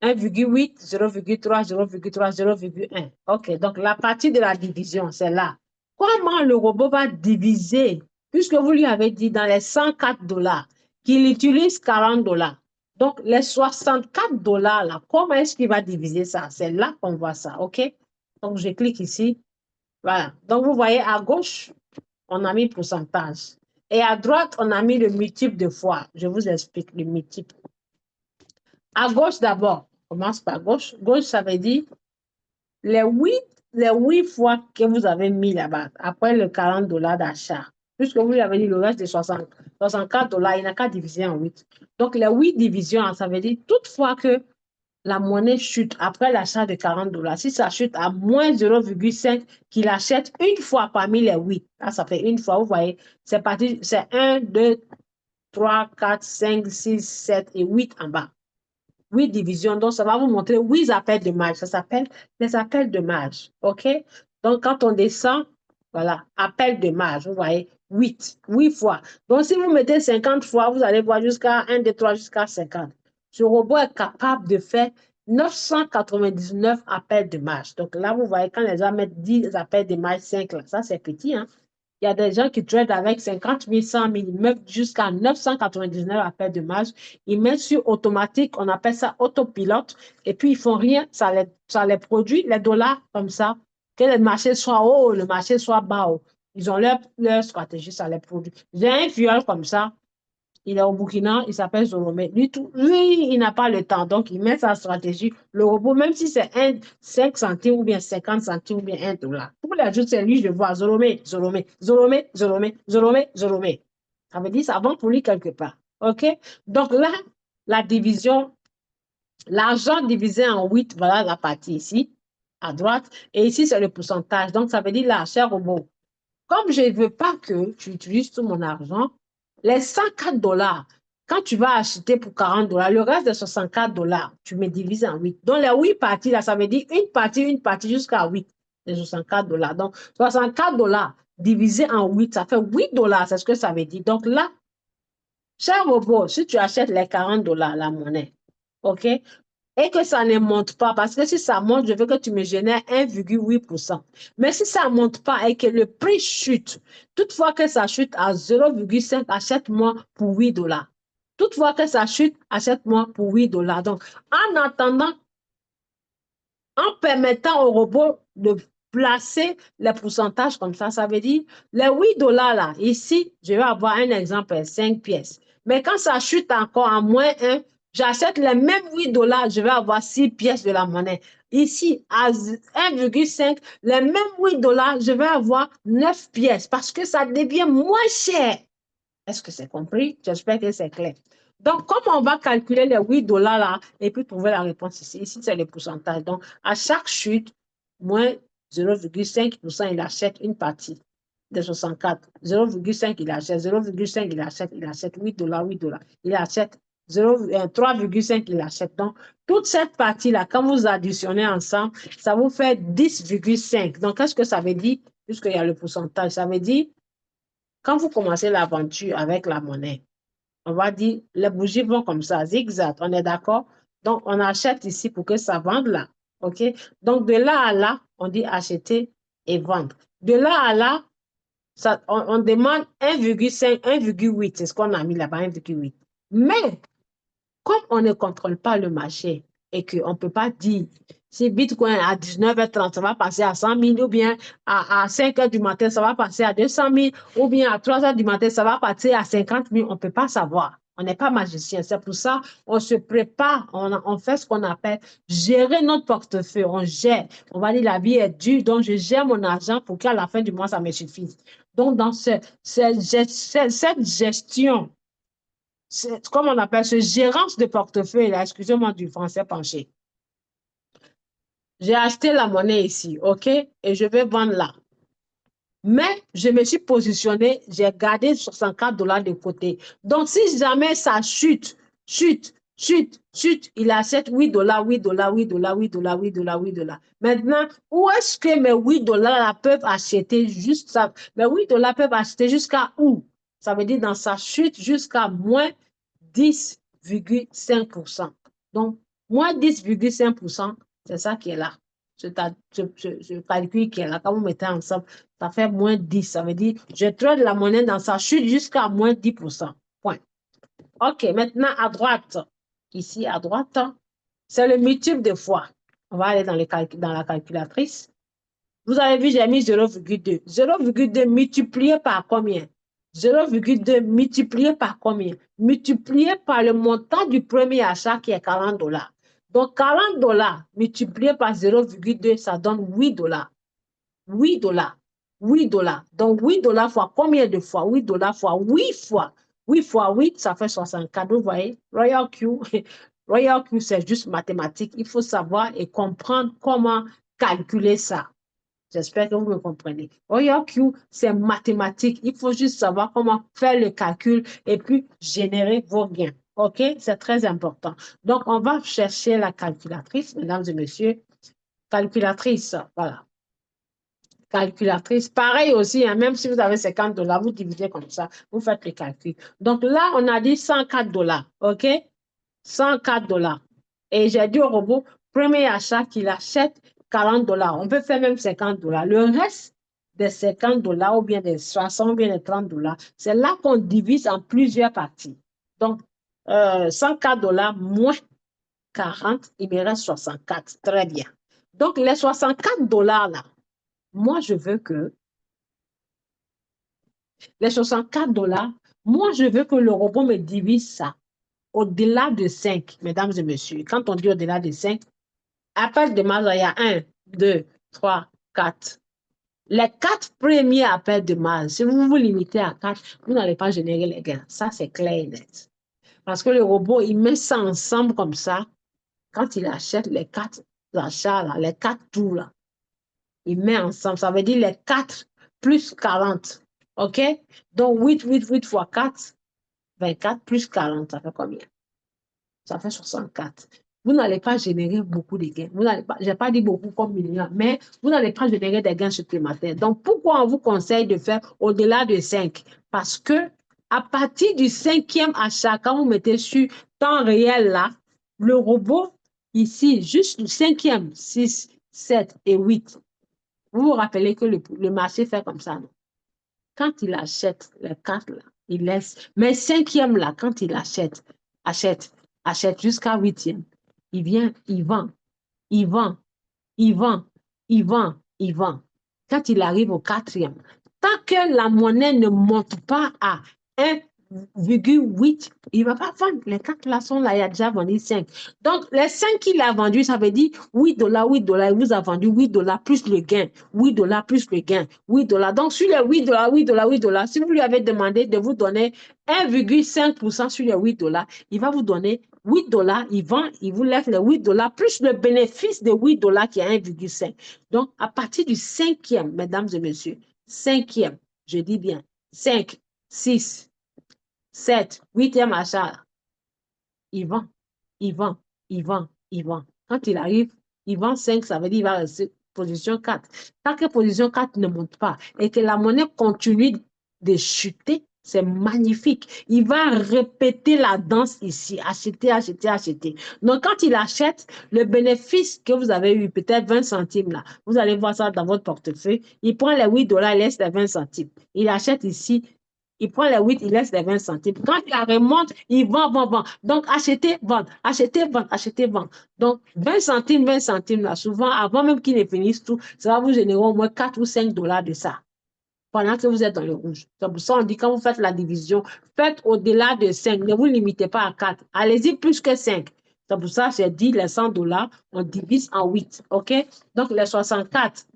1,8, 0,3, 0,3, 0,1. OK, donc la partie de la division, c'est là. Comment le robot va diviser, puisque vous lui avez dit dans les 104 $ qu'il utilise 40 $. Donc, les 64 dollars, là, comment est-ce qu'il va diviser ça? C'est là qu'on voit ça, OK? Donc, je clique ici. Voilà. Donc, vous voyez, à gauche, on a mis pourcentage. Et à droite, on a mis le multiple de fois. Je vous explique le multiple. À gauche, d'abord, on commence par gauche. Gauche, ça veut dire les 8 fois que vous avez mis là-bas, après le 40 dollars d'achat. Puisque vous avez dit le reste de 64 dollars, il n'a qu'à diviser en 8. Donc, les 8 divisions, ça veut dire toutefois que la monnaie chute après l'achat de 40 dollars. Si ça chute à moins 0,5, qu'il achète une fois parmi les 8. Là, ça fait une fois, vous voyez, c'est parti, c'est 1, 2, 3, 4, 5, 6, 7 et 8 en bas. 8 divisions. Donc, ça va vous montrer 8 appels de marge. Ça s'appelle les appels de marge. OK? Donc, quand on descend, voilà, appel de marge. Vous voyez, 8 fois. Donc, si vous mettez 50 fois, vous allez voir jusqu'à 1, 2, 3, jusqu'à 50. Ce robot est capable de faire 999 appels de marge. Donc, là, vous voyez, quand les gens mettent 10 appels de marge, 5, là, ça, c'est petit, hein? Il y a des gens qui trade avec 50 000, 100 000, ils mettent jusqu'à 999 appels de marge. Ils mettent sur automatique, on appelle ça autopilote, et puis ils font rien, ça les produit, les dollars comme ça, que le marché soit haut, le marché soit bas. Ils ont leur stratégie, ça les produit. J'ai un viol comme ça, il est au Burkina, il s'appelle Zoromé. Lui, il n'a pas le temps, donc il met sa stratégie. Le robot, même si c'est 5 centimes ou bien 50 centimes ou bien 1 dollar. Tous les jours, c'est lui, je vois Zoromé, Zoromé, Zoromé, Zoromé, Zoromé, Zoromé. Ça veut dire ça va pour lui quelque part. OK? Donc là, la division, l'argent divisé en 8, voilà la partie ici, à droite. Et ici, c'est le pourcentage. Donc, ça veut dire là, cher robot, comme je ne veux pas que tu utilises tout mon argent, les 104 dollars, quand tu vas acheter pour 40 dollars, le reste de 64 dollars, tu me divises en 8. Donc, les 8 parties, là, ça veut dire une partie jusqu'à 8, les 64 dollars. Donc, 64 dollars divisé en 8, ça fait 8 dollars, c'est ce que ça veut dire. Donc là, cher robot, si tu achètes les 40 dollars, la monnaie, OK, et que ça ne monte pas, parce que si ça monte, je veux que tu me génères 1,8%. Mais si ça ne monte pas et que le prix chute, toutefois que ça chute à 0,5, achète-moi pour 8 dollars. Toutefois que ça chute, achète-moi pour 8 dollars. Donc, en attendant, en permettant au robot de placer les pourcentages comme ça veut dire les 8 dollars là, ici, je vais avoir un exemple, 5 pièces. Mais quand ça chute encore à moins 1, j'achète les mêmes 8 dollars, je vais avoir 6 pièces de la monnaie. Ici, à 1,5, les mêmes 8 dollars, je vais avoir 9 pièces parce que ça devient moins cher. Est-ce que c'est compris? J'espère que c'est clair. Donc, comment on va calculer les 8 dollars là et puis trouver la réponse ici? Ici, c'est le pourcentage. Donc, à chaque chute, moins 0,5%, il achète une partie de 64. 0,5, il achète. 0,5, il achète 8 dollars, 8 dollars. Il achète 3,5, il achète. Donc, toute cette partie-là, quand vous additionnez ensemble, ça vous fait 10,5. Donc, qu'est-ce que ça veut dire? Puisqu'il y a le pourcentage, ça veut dire quand vous commencez l'aventure avec la monnaie, on va dire, les bougies vont comme ça, zigzag, on est d'accord? Donc, on achète ici pour que ça vende là, OK? Donc, de là à là, on dit acheter et vendre. De là à là, ça, on demande 1,5, 1,8, c'est ce qu'on a mis là-bas, 1,8. Mais, comme on ne contrôle pas le marché et qu'on ne peut pas dire si Bitcoin à 19h30, ça va passer à 100 000 ou bien à 5 heures du matin, ça va passer à 200 000 ou bien à 3 heures du matin, ça va passer à 50 000, on ne peut pas savoir. On n'est pas magicien. C'est pour ça qu'on se prépare, on fait ce qu'on appelle gérer notre portefeuille. On gère. On va dire la vie est dure, donc je gère mon argent pour qu'à la fin du mois, ça me suffise. Donc, dans cette gestion, comme on appelle ce gérance de portefeuille, là, excusez-moi du français penché. J'ai acheté la monnaie ici, OK? Et je vais vendre là. Mais je me suis positionnée, j'ai gardé 64 dollars de côté. Donc, si jamais ça chute, il achète 8 dollars, 8 dollars, 8 dollars, 8 dollars, 8 dollars, 8 dollars. Maintenant, où est-ce que mes 8 dollars là peuvent acheter juste ça? Mes 8 dollars peuvent acheter jusqu'à où? Ça veut dire dans sa chute jusqu'à moins 10,5%. Donc, moins 10,5%, c'est ça qui est là. Ce calcul qui est là, quand vous mettez ensemble, ça fait moins 10. Ça veut dire, je trade la monnaie dans sa chute jusqu'à moins 10%. Point. OK, maintenant à droite. ici à droite, c'est le multiple de fois. On va aller dans la calculatrice. Vous avez vu, j'ai mis 0,2. 0,2 multiplié par combien? 0,2 multiplié par combien? Multiplié par le montant du premier achat qui est 40 $. Donc, 40 $ multiplié par 0,2, ça donne 8 $. 8 $. 8 $. Donc, 8 $ fois combien de fois? 8 $ fois 8 fois. 8 fois 8, ça fait 64. Vous voyez, Royal Q, Royal Q, c'est juste mathématique. Il faut savoir et comprendre comment calculer ça. J'espère que vous me comprenez. OYQ, c'est mathématique. Il faut juste savoir comment faire le calcul et puis générer vos gains. OK? C'est très important. Donc, on va chercher la calculatrice, mesdames et messieurs. Calculatrice, voilà. Calculatrice, pareil aussi, hein, même si vous avez 50 $, vous divisez comme ça, vous faites le calcul. Donc là, on a dit 104 $. OK? 104 $. Et j'ai dit au robot, premier achat qu'il achète 40 $. On peut faire même 50 $. Le reste des 50 $ ou bien des 60 ou bien des 30 $, c'est là qu'on divise en plusieurs parties. Donc, 104 $ moins 40, il me reste 64. Très bien. Donc, les 64 $ là, moi, je veux que les 64 $, moi, je veux que le robot me divise ça au-delà de 5, mesdames et messieurs. Quand on dit au-delà de 5, appel de masse, il y a 1, 2, 3, 4. Les 4 premiers appels de masse, si vous vous limitez à 4, vous n'allez pas générer les gains. Ça, c'est clair et net. Parce que le robot, il met ça ensemble comme ça. Quand il achète les 4 achats, là, les 4 tours, là, il met ensemble. Ça veut dire les 4 plus 40. OK? Donc, 8 fois 4, 24 plus 40, ça fait combien? Ça fait 64. Vous n'allez pas générer beaucoup de gains. Je n'ai pas dit beaucoup comme millions, mais vous n'allez pas générer des gains supplémentaires. Donc, pourquoi on vous conseille de faire au-delà de 5? Parce que à partir du 5e achat, quand vous mettez sur temps réel là, le robot, ici, juste le 5e, 6, 7 et 8, vous vous rappelez que le marché fait comme ça, non? Quand il achète les 4 là, il laisse. Mais 5e là, quand il achète, achète jusqu'à 8e. Il vient, il vend, il vend, il vend, il vend, il vend. Quand il arrive au 4e, tant que la monnaie ne monte pas à 1,8, il ne va pas vendre. Les 4 là sont là, il a déjà vendu 5. Donc, les 5 qu'il a vendus, ça veut dire 8 $, 8 $. Il vous a vendu 8 $ plus le gain, 8 $ plus le gain, 8 $. Donc, sur les 8 $, 8 $, 8 $, si vous lui avez demandé de vous donner 1,5% sur les 8 $, il va vous donner 8 $, il vend, il vous laisse les 8 $ plus le bénéfice de 8 $ qui est 1,5. Donc, à partir du 5e, mesdames et messieurs, 5e, je dis bien, 5, 6, 7, 8e achat, il vend, il vend, il vend, il vend. Quand il arrive, il vend 5, ça veut dire qu'il va rester position 4. Tant que position 4 ne monte pas et que la monnaie continue de chuter, c'est magnifique. Il va répéter la danse ici, acheter, acheter, acheter. Donc, quand il achète, le bénéfice que vous avez eu, peut-être 20 centimes là, vous allez voir ça dans votre portefeuille, il prend les 8 $, il laisse les 20 centimes. Il achète ici, il prend les 8, il laisse les 20 centimes. Quand il remonte, il vend, vend, vend. Donc, achetez, vendre, achetez, vendre, achetez, vendre. Donc, 20 centimes, là, souvent, avant même qu'il ne finisse tout, ça va vous générer au moins 4 ou 5 $ de ça, pendant que vous êtes dans le rouge. C'est pour ça qu'on dit, quand vous faites la division, faites au-delà de 5. Ne vous limitez pas à 4. Allez-y plus que 5. C'est pour ça que j'ai dit les 100 $, on divise en 8. OK? Donc, les 64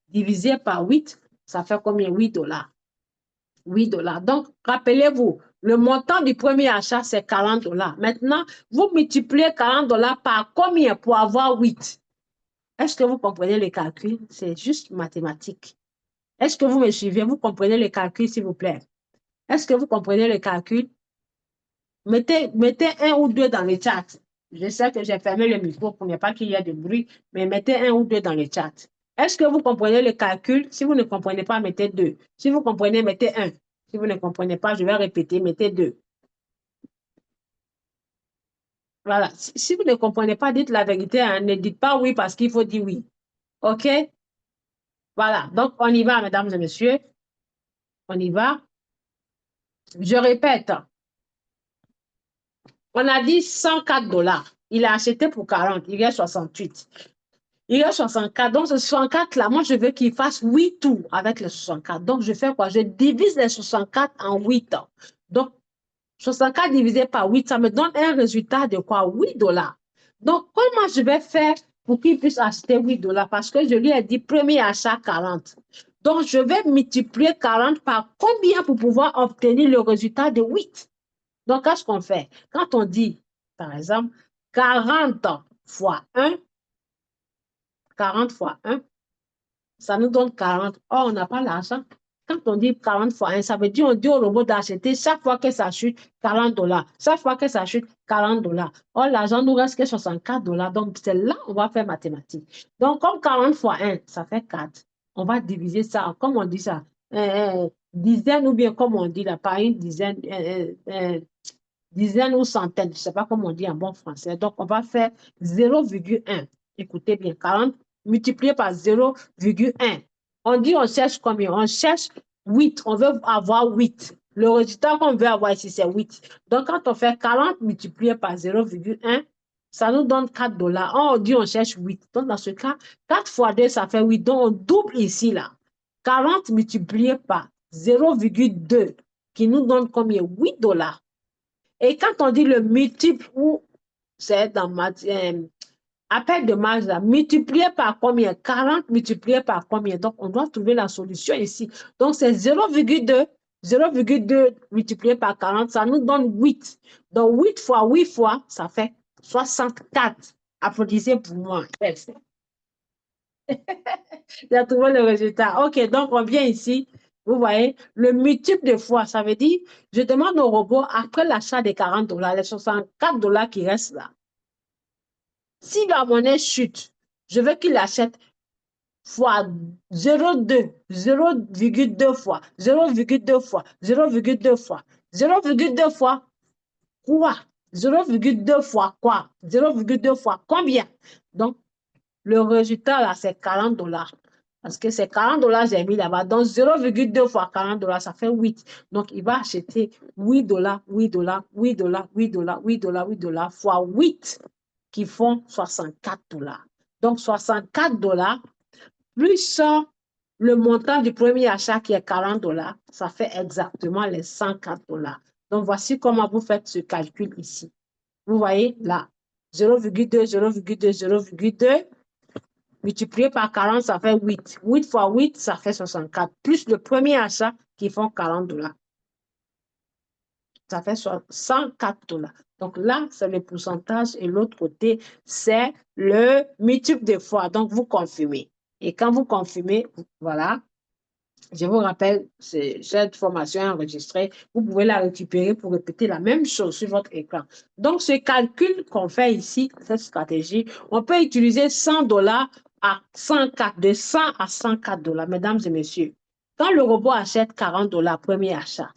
divisé par 8, ça fait combien? 8 $. 8 $. Donc, rappelez-vous, le montant du premier achat, c'est 40 $. Maintenant, vous multipliez 40 $ par combien pour avoir 8? Est-ce que vous comprenez le calcul? C'est juste mathématique. Est-ce que vous me suivez? Vous comprenez le calcul, s'il vous plaît? Est-ce que vous comprenez le calcul? Mettez un ou deux dans le chat. Je sais que j'ai fermé le micro pour ne pas qu'il y ait de bruit, mais mettez un ou deux dans le chat. Est-ce que vous comprenez le calcul? Si vous ne comprenez pas, mettez 2. Si vous comprenez, mettez 1. Si vous ne comprenez pas, je vais répéter, mettez 2. Voilà. Si vous ne comprenez pas, dites la vérité. Hein. Ne dites pas oui parce qu'il faut dire oui. OK? Voilà. Donc, on y va, mesdames et messieurs. On y va. Je répète. On a dit 104 $. Il a acheté pour 40, il reste 68. Il reste 64. Donc, ce 64-là, moi, je veux qu'il fasse 8 tours avec les 64. Donc, je fais quoi? Je divise les 64 en 8. Donc, 64 divisé par 8, ça me donne un résultat de quoi? 8 $. Donc, comment je vais faire pour qu'il puisse acheter 8 $? Parce que je lui ai dit premier achat 40. Donc, je vais multiplier 40 par combien pour pouvoir obtenir le résultat de 8? Donc, qu'est-ce qu'on fait? Quand on dit, par exemple, 40 fois 1, 40 fois 1, ça nous donne 40. Or, on n'a pas l'argent. Quand on dit 40 fois 1, ça veut dire on dit au robot d'acheter chaque fois que ça chute 40 $. Chaque fois que ça chute 40 $. Or, l'argent nous reste que 64 $. Donc, c'est là on va faire mathématiques. Donc, comme 40 fois 1, ça fait 4. On va diviser ça, comme on dit ça, dizaine ou bien comme on dit là, par une dizaine, dizaine ou centaine, je ne sais pas comment on dit en bon français. Donc, on va faire 0,1. Écoutez bien, 40 multiplié par 0,1. On dit on cherche combien? On cherche 8. On veut avoir 8. Le résultat qu'on veut avoir ici, c'est 8. Donc, quand on fait 40 multiplié par 0,1, ça nous donne 4 $. On dit on cherche 8. Donc, dans ce cas, 4 fois 2, ça fait 8. Donc, on double ici, là. 40 multiplié par 0,2, qui nous donne combien? 8 $. Et quand on dit le multiple, ou c'est dans appel de marge, là, multiplié par combien? 40 multiplié par combien? Donc, on doit trouver la solution ici. Donc, c'est 0,2. 0,2 multiplié par 40, ça nous donne 8. Donc, 8 fois 8 fois, ça fait 64. Applaudissez pour moi. J'ai trouvé le résultat. OK, donc on vient ici. Vous voyez, le multiple de fois, ça veut dire, je demande au robot, après l'achat des 40 $, les 64 $ qui restent là, si la monnaie chute, je veux qu'il achète fois 0,2, 0,2 fois, 0,2 fois, 0,2 fois, 0,2 fois quoi? 0,2 fois quoi? 0,2 fois combien? Donc, le résultat, là, c'est 40 $. Parce que c'est 40 $, j'ai mis là-bas. Donc, 0,2 fois 40 $, ça fait 8. Donc, il va acheter 8 $, 8 $, 8 $, 8 $, 8 $, 8 $ fois 8 qui font 64 $. Donc, 64 $ plus le montant du premier achat qui est 40 $, ça fait exactement les 104 $. Donc, voici comment vous faites ce calcul ici. Vous voyez là, 0,2, 0,2, 0,2 multiplié par 40, ça fait 8. 8 fois 8, ça fait 64. Plus le premier achat qui font 40 $. Ça fait 104 $. Donc là, c'est le pourcentage et l'autre côté, c'est le multiple de fois. Donc, vous confirmez. Et quand vous confirmez, voilà, je vous rappelle, cette formation est enregistrée. Vous pouvez la récupérer pour répéter la même chose sur votre écran. Donc, ce calcul qu'on fait ici, cette stratégie, on peut utiliser 100 $ à 104, de 100 à 104 $, mesdames et messieurs. Quand le robot achète 40 $, premier achat,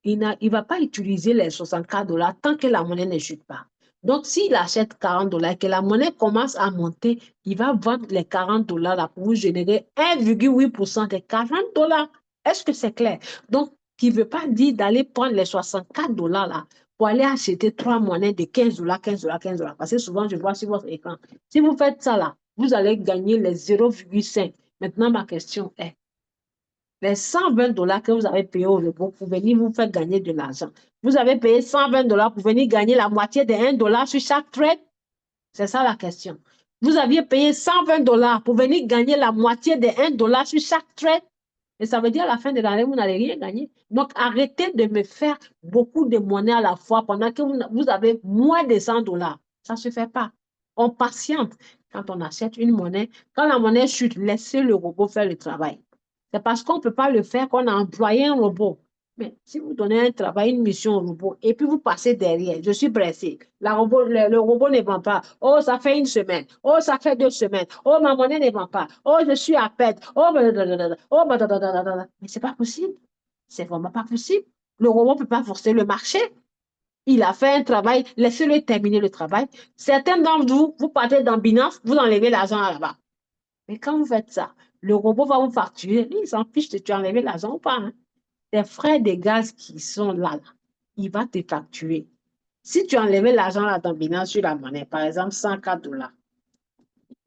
il ne va pas utiliser les 64 $ tant que la monnaie ne chute pas. Donc, s'il achète 40 $ et que la monnaie commence à monter, il va vendre les 40 $ là pour vous générer 1,8% des 40 $. Est-ce que c'est clair? Donc, qui ne veut pas dire d'aller prendre les 64 $ là pour aller acheter 3 monnaies de 15 $, 15 $, 15 $. Parce que souvent, je vois sur votre écran. Si vous faites ça là, vous allez gagner les 0,5. Maintenant, ma question est, les 120 $ que vous avez payés au robot pour venir vous faire gagner de l'argent. Vous avez payé 120 $ pour venir gagner la moitié de 1 $ sur chaque trade? C'est ça la question. Vous aviez payé 120 $ pour venir gagner la moitié de 1 $ sur chaque trade? Et ça veut dire à la fin de l'année, vous n'allez rien gagner. Donc, arrêtez de me faire beaucoup de monnaie à la fois pendant que vous avez moins de 100 $. Ça ne se fait pas. On patiente quand on achète une monnaie. Quand la monnaie chute, laissez le robot faire le travail. C'est parce qu'on ne peut pas le faire qu'on a employé un robot. Mais si vous donnez un travail, une mission au robot, et puis vous passez derrière, je suis pressé, le robot ne vend pas. Oh, ça fait une semaine. Oh, ça fait 2 semaines. Oh, ma monnaie ne vend pas. Oh, je suis à perte. Oh, blablabla. Oh, blablabla. Mais c'est pas possible. C'est vraiment pas possible. Le robot ne peut pas forcer le marché. Il a fait un travail, laissez-le terminer le travail. Certains d'entre vous, vous partez dans Binance, vous enlevez l'argent là-bas. Mais quand vous faites ça, le robot va vous facturer. Lui, il s'en fiche de tu as enlevé l'argent ou pas. Hein. Les frais de gaz qui sont là, il va te facturer. Si tu enlevais l'argent là dans Binance sur la monnaie, par exemple 104 $,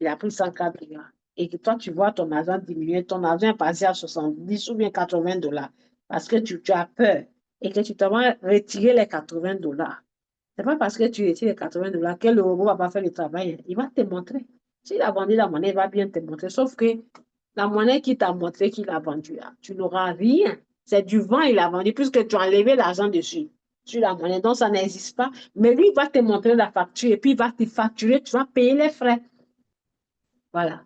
il a pris 104 $, et que toi tu vois ton argent diminuer, ton argent est passé à 70 ou bien 80 $, parce que tu as peur et que tu te vas retirer les 80 $. C'est pas parce que tu retires les 80 $ que le robot va pas faire le travail. Il va te montrer. S'il a vendu la monnaie, il va bien te montrer. Sauf que la monnaie qu'il t'a montré qu'il a vendue, tu n'auras rien. C'est du vent, il a vendu, puisque tu as enlevé l'argent dessus, sur la monnaie. Donc, ça n'existe pas. Mais lui, il va te montrer la facture et puis il va te facturer. Tu vas payer les frais. Voilà.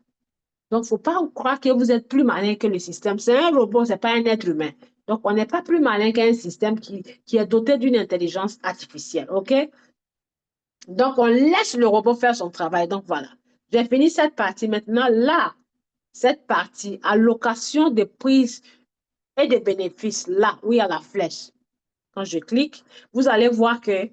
Donc, il ne faut pas croire que vous êtes plus malin que le système. C'est un robot, ce n'est pas un être humain. Donc, on n'est pas plus malin qu'un système qui est doté d'une intelligence artificielle. OK? Donc, on laisse le robot faire son travail. Donc, voilà. J'ai fini cette partie. Maintenant, là, cette partie, allocation de prise et de bénéfices, là où il y a la flèche. Quand je clique, vous allez voir que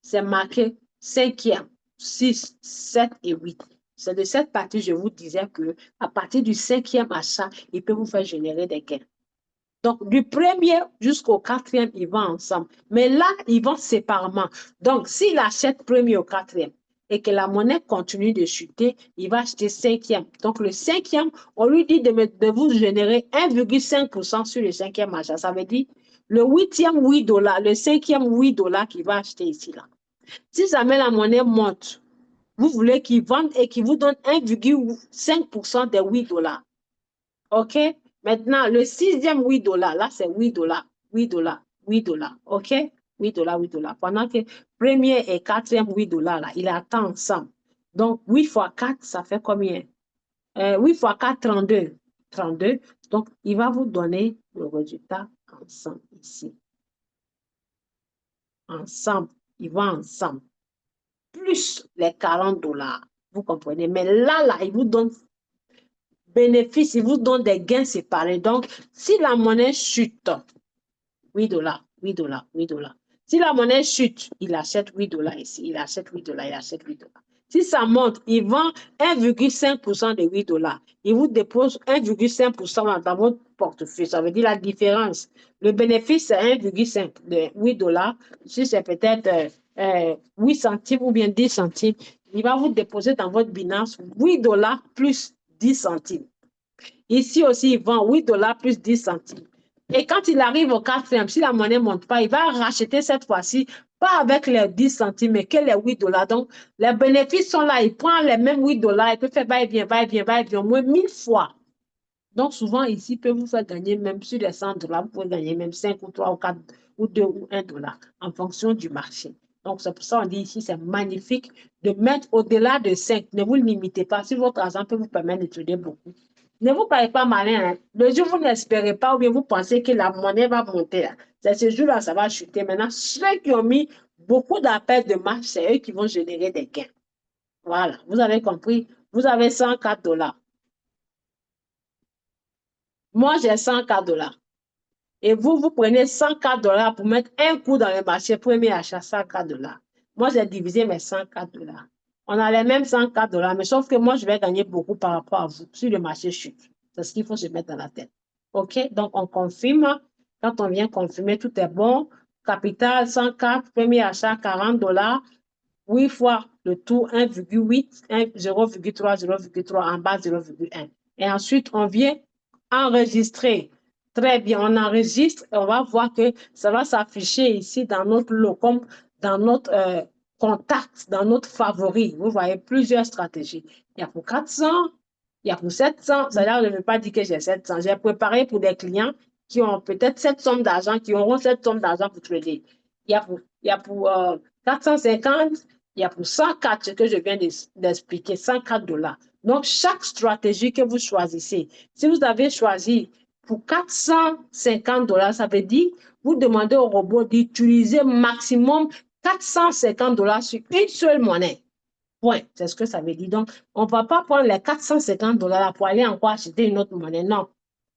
c'est marqué cinquième, 6, 7 et 8. C'est de cette partie, je vous disais que à partir du cinquième achat, il peut vous faire générer des gains. Donc, du premier jusqu'au quatrième, ils vont ensemble. Mais là, ils vont séparément. Donc, s'il achète premier au quatrième et que la monnaie continue de chuter, il va acheter cinquième. Donc, le cinquième, on lui dit de vous générer 1,5% sur le cinquième achat. Ça veut dire le huitième, 8 $, le cinquième, 8 $ qu'il va acheter ici, là. Si jamais la monnaie monte, vous voulez qu'il vende et qu'il vous donne 1,5% des 8 $. OK? Maintenant, le sixième 8 $, là, c'est 8 $, 8 $, 8 $. OK? 8 $, 8 $. Pendant que premier et quatrième 8 $, là, il attend ensemble. Donc, 8 fois 4, ça fait combien? 8 fois 4, 32. 32. Donc, il va vous donner le résultat ensemble ici. Ensemble. Ils vont ensemble. Plus les 40 $. Vous comprenez? Mais là, il vous donne bénéfice, il vous donne des gains séparés. Donc, si la monnaie chute, 8 $, 8 $, 8 $. Si la monnaie chute, il achète 8 $ ici, il achète 8 $, il achète 8 $. Si ça monte, il vend 1,5% de 8 $. Il vous dépose 1,5% dans votre portefeuille. Ça veut dire la différence. Le bénéfice, c'est 1,5 de 8 $. Si c'est peut-être 8 centimes ou bien 10 centimes, il va vous déposer dans votre Binance 8 $ plus 10 centimes. Ici aussi, il vend 8 $ plus 10 centimes. Et quand il arrive au quatrième, si la monnaie ne monte pas, il va racheter cette fois-ci, pas avec les 10 centimes, mais que les 8 $. Donc, les bénéfices sont là. Il prend les mêmes 8 $, il peut faire va-et-vient, va-et-vient, va-et-vient, au moins 1000 fois. Donc, souvent, ici, il peut vous faire gagner même sur les 100 $, vous pouvez gagner même 5 ou 3 ou 4 ou 2 ou 1 $ en fonction du marché. Donc, c'est pour ça qu'on dit ici, c'est magnifique de mettre au-delà de 5. Ne vous limitez pas. Si votre argent peut vous permettre d'étudier beaucoup, ne vous parlez pas malin. Hein. Le jour où vous n'espérez pas ou bien vous pensez que la monnaie va monter, c'est ce jour-là, ça va chuter. Maintenant, ceux qui ont mis beaucoup d'appels de marche, c'est eux qui vont générer des gains. Voilà, vous avez compris. Vous avez 104 $. Moi, j'ai 104 $. Et vous, vous prenez 104 $ pour mettre un coup dans le marché, premier achat, 104 $. Moi, j'ai divisé mes 104 $. On a les mêmes 104 $, mais sauf que moi, je vais gagner beaucoup par rapport à vous si le marché chute. C'est ce qu'il faut se mettre dans la tête. OK? Donc, on confirme. Quand on vient confirmer, tout est bon. Capital 104, premier achat 40 $. 8 fois le tout 1,8, 0,3, 0,3 en bas 0,1. Et ensuite, on vient enregistrer. Très bien, on enregistre et on va voir que ça va s'afficher ici dans notre lot, comme dans notre contact, dans notre favori. Vous voyez plusieurs stratégies. Il y a pour 400, il y a pour 700. Ça ne veut pas dire que j'ai 700. J'ai préparé pour des clients qui ont peut-être cette somme d'argent, qui auront cette somme d'argent pour trader. Il y a pour 450, il y a pour 104, ce que je viens d'expliquer, 104 $. Donc, chaque stratégie que vous choisissez, si vous avez choisi pour 450 $, ça veut dire, vous demandez au robot d'utiliser maximum 450 $ sur une seule monnaie. Point. C'est ce que ça veut dire. Donc, on ne va pas prendre les 450 $ pour aller encore acheter une autre monnaie. Non.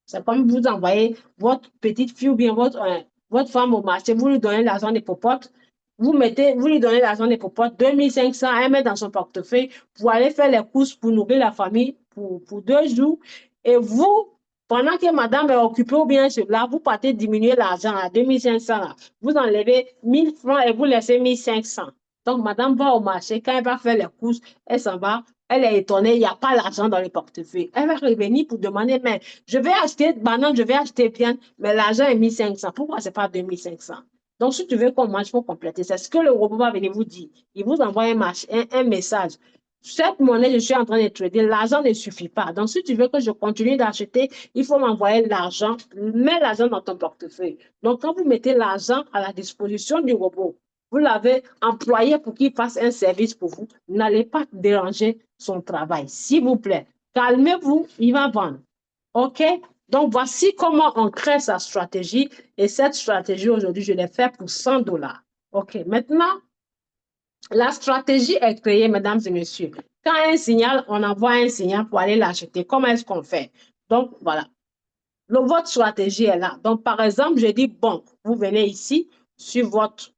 C'est comme vous envoyez votre petite fille ou bien votre femme au marché, vous lui donnez l'argent des popotes, vous lui donnez l'argent des popotes, 2500, elle met dans son portefeuille pour aller faire les courses pour nourrir la famille pour 2 jours. Et vous, Pendant que madame est occupée ou bien là, vous partez diminuer l'argent à 2500 là. Vous enlevez 1000 francs et vous laissez 1500. Donc, madame va au marché. Quand elle va faire les courses, elle s'en va. Elle est étonnée, il n'y a pas l'argent dans le portefeuille. Elle va revenir pour demander, mais je vais acheter banane, je vais acheter viande, mais l'argent est 1500. Pourquoi ce n'est pas 2500? Donc, si tu veux qu'on mange, il faut compléter. C'est ce que le robot va venir vous dire. Il vous envoie un message. Cette monnaie, je suis en train de trader, l'argent ne suffit pas. Donc, si tu veux que je continue d'acheter, il faut m'envoyer l'argent. Mets l'argent dans ton portefeuille. Donc, quand vous mettez l'argent à la disposition du robot, vous l'avez employé pour qu'il fasse un service pour vous. N'allez pas déranger son travail, s'il vous plaît. Calmez-vous, il va vendre. OK? Donc, voici comment on crée sa stratégie. Et cette stratégie, aujourd'hui, je l'ai fait pour 100 dollars. OK? Maintenant, la stratégie est créée, mesdames et messieurs. Quand un signal, on envoie un signal pour aller l'acheter. Comment est-ce qu'on fait? Donc, voilà. Votre stratégie est là. Donc, par exemple, je dis, bon, vous venez ici sur votre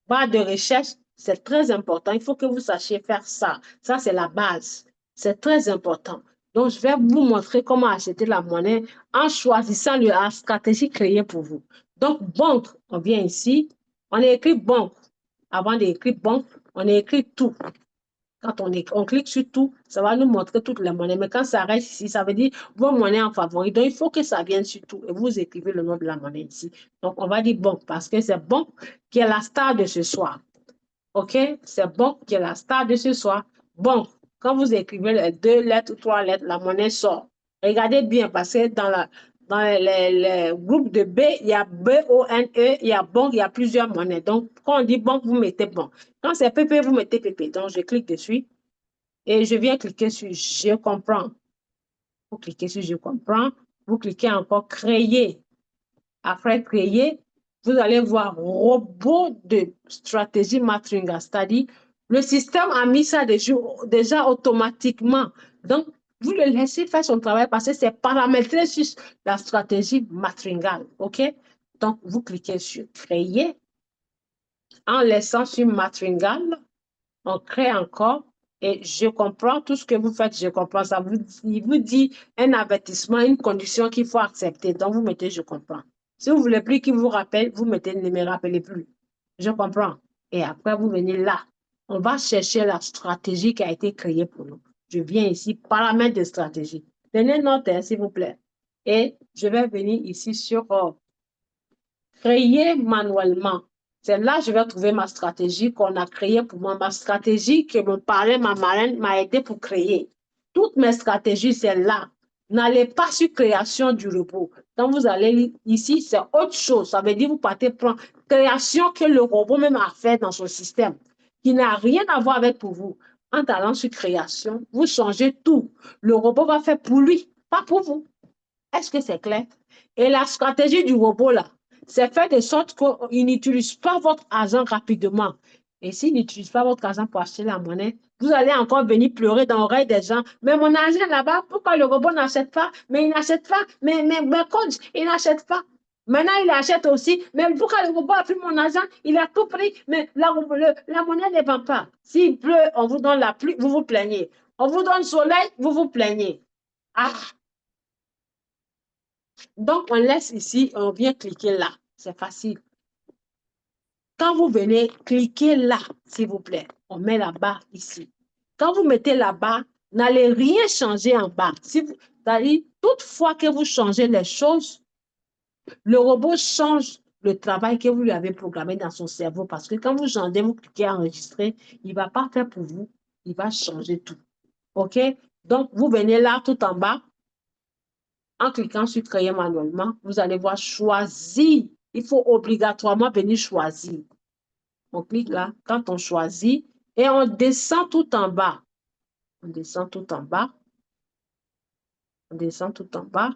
barre de recherche. C'est très important. Il faut que vous sachiez faire ça. Ça, c'est la base. C'est très important. Donc, je vais vous montrer comment acheter la monnaie en choisissant la stratégie créée pour vous. Donc, banque, on vient ici. On écrit banque. Avant d'écrire banque, on écrit tout. Quand on clique sur tout, ça va nous montrer toutes les monnaies. Mais quand ça reste ici, ça veut dire vos monnaies en favori. Donc, il faut que ça vienne sur tout. Et vous écrivez le nom de la monnaie ici. Donc, on va dire banque parce que c'est banque qui est la star de ce soir. OK? C'est banque qui est la star de ce soir. Banque. Quand vous écrivez les 2 lettres ou 3 lettres, la monnaie sort. Regardez bien parce que dans les groupes de B, il y a B-O-N-E, il y a banque, il y a plusieurs monnaies. Donc, quand on dit banque, vous mettez banque. Quand c'est PP, vous mettez PP. Donc, je clique dessus et je viens cliquer sur Je comprends. Vous cliquez sur Je comprends. Vous cliquez encore Créer. Après Créer, vous allez voir Robot de stratégie Matringa. C'est-à-dire, le système a mis ça déjà automatiquement. Donc, vous le laissez faire son travail parce que c'est paramétré sur la stratégie Matringa. OK? Donc, vous cliquez sur Créer. En laissant sur Matringal, on crée encore et je comprends tout ce que vous faites, je comprends ça. Il vous dit un avertissement, une condition qu'il faut accepter. Donc, vous mettez je comprends. Si vous ne voulez plus qu'il vous rappelle, vous mettez ne me rappelez plus. Je comprends. Et après, vous venez là. On va chercher la stratégie qui a été créée pour nous. Je viens ici, paramètres de stratégie. Tenez note, s'il vous plaît. Et je vais venir ici sur créer manuellement. C'est là que je vais trouver ma stratégie qu'on a créée pour moi, ma stratégie que mon parrain, ma marraine m'a aidé pour créer. Toutes mes stratégies, c'est là. N'allez pas sur création du robot. Quand vous allez ici, c'est autre chose. Ça veut dire vous partez prendre création que le robot même a fait dans son système, qui n'a rien à voir avec pour vous. En allant sur création, vous changez tout. Le robot va faire pour lui, pas pour vous. Est-ce que c'est clair? Et la stratégie du robot, là, c'est faire de sorte qu'il n'utilise pas votre argent rapidement. Et s'il n'utilise pas votre argent pour acheter la monnaie, vous allez encore venir pleurer dans l'oreille des gens. Mais mon argent là-bas, pourquoi le robot n'achète pas? Mais il n'achète pas. Mais coach, il n'achète pas. Maintenant, il achète aussi. Mais pourquoi le robot a pris mon argent? Il a tout pris. Mais la monnaie ne vend pas. S'il pleut, on vous donne la pluie, vous vous plaignez. On vous donne le soleil, vous vous plaignez. Ah, donc, on laisse ici, on vient cliquer là. C'est facile. Quand vous venez, cliquez là, s'il vous plaît. On met la barre ici. Quand vous mettez la barre, n'allez rien changer en bas. C'est-à-dire, toutefois que vous changez les choses, le robot change le travail que vous lui avez programmé dans son cerveau. Parce que quand vous changez, vous cliquez enregistrer, il ne va pas faire pour vous. Il va changer tout. OK? Donc, vous venez là, tout en bas. En cliquant sur créer manuellement, vous allez voir choisir. Il faut obligatoirement venir choisir. On clique là, quand on choisit, et on descend tout en bas. On descend tout en bas. On descend tout en bas.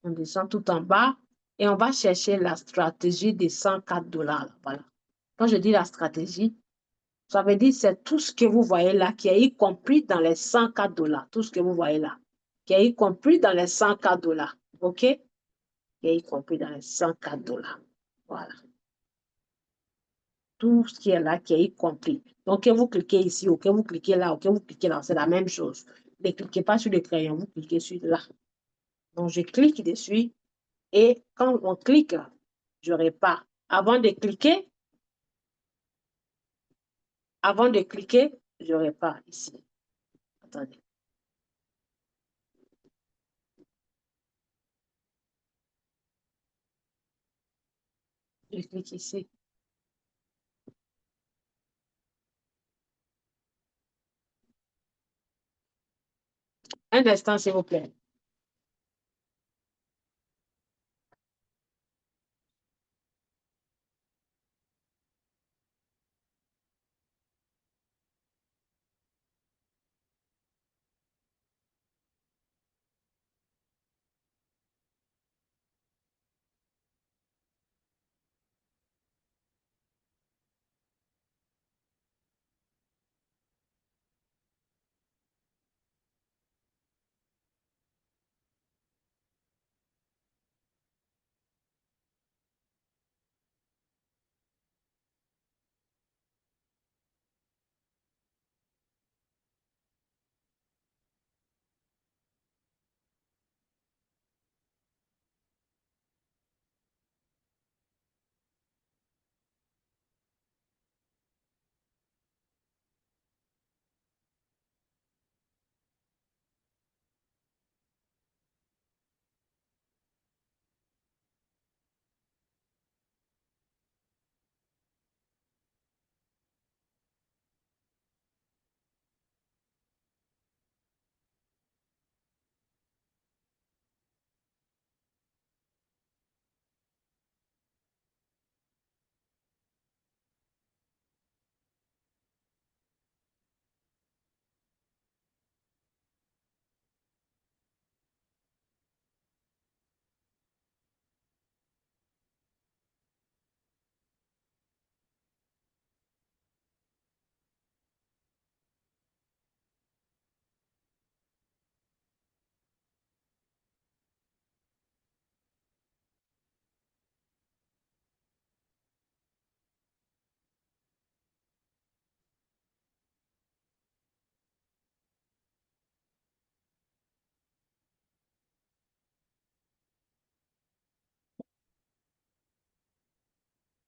On descend tout en bas. Et on va chercher la stratégie des 104 dollars. Voilà. Quand je dis la stratégie, ça veut dire c'est tout ce que vous voyez là qui est y compris dans les 104 dollars. Tout ce que vous voyez là qui est y compris dans les 104 dollars. OK? Qui est y compris dans les 104 dollars. Voilà. Tout ce qui est là, qui est y compris. Donc, que vous cliquez ici, ou que vous cliquez là, ou que vous cliquez là, c'est la même chose. Ne cliquez pas sur le crayon, vous cliquez sur là. Donc, je clique dessus et quand on clique, je répare. Avant de cliquer, je répare ici. Attendez. Je clique ici. Un instant, s'il vous plaît.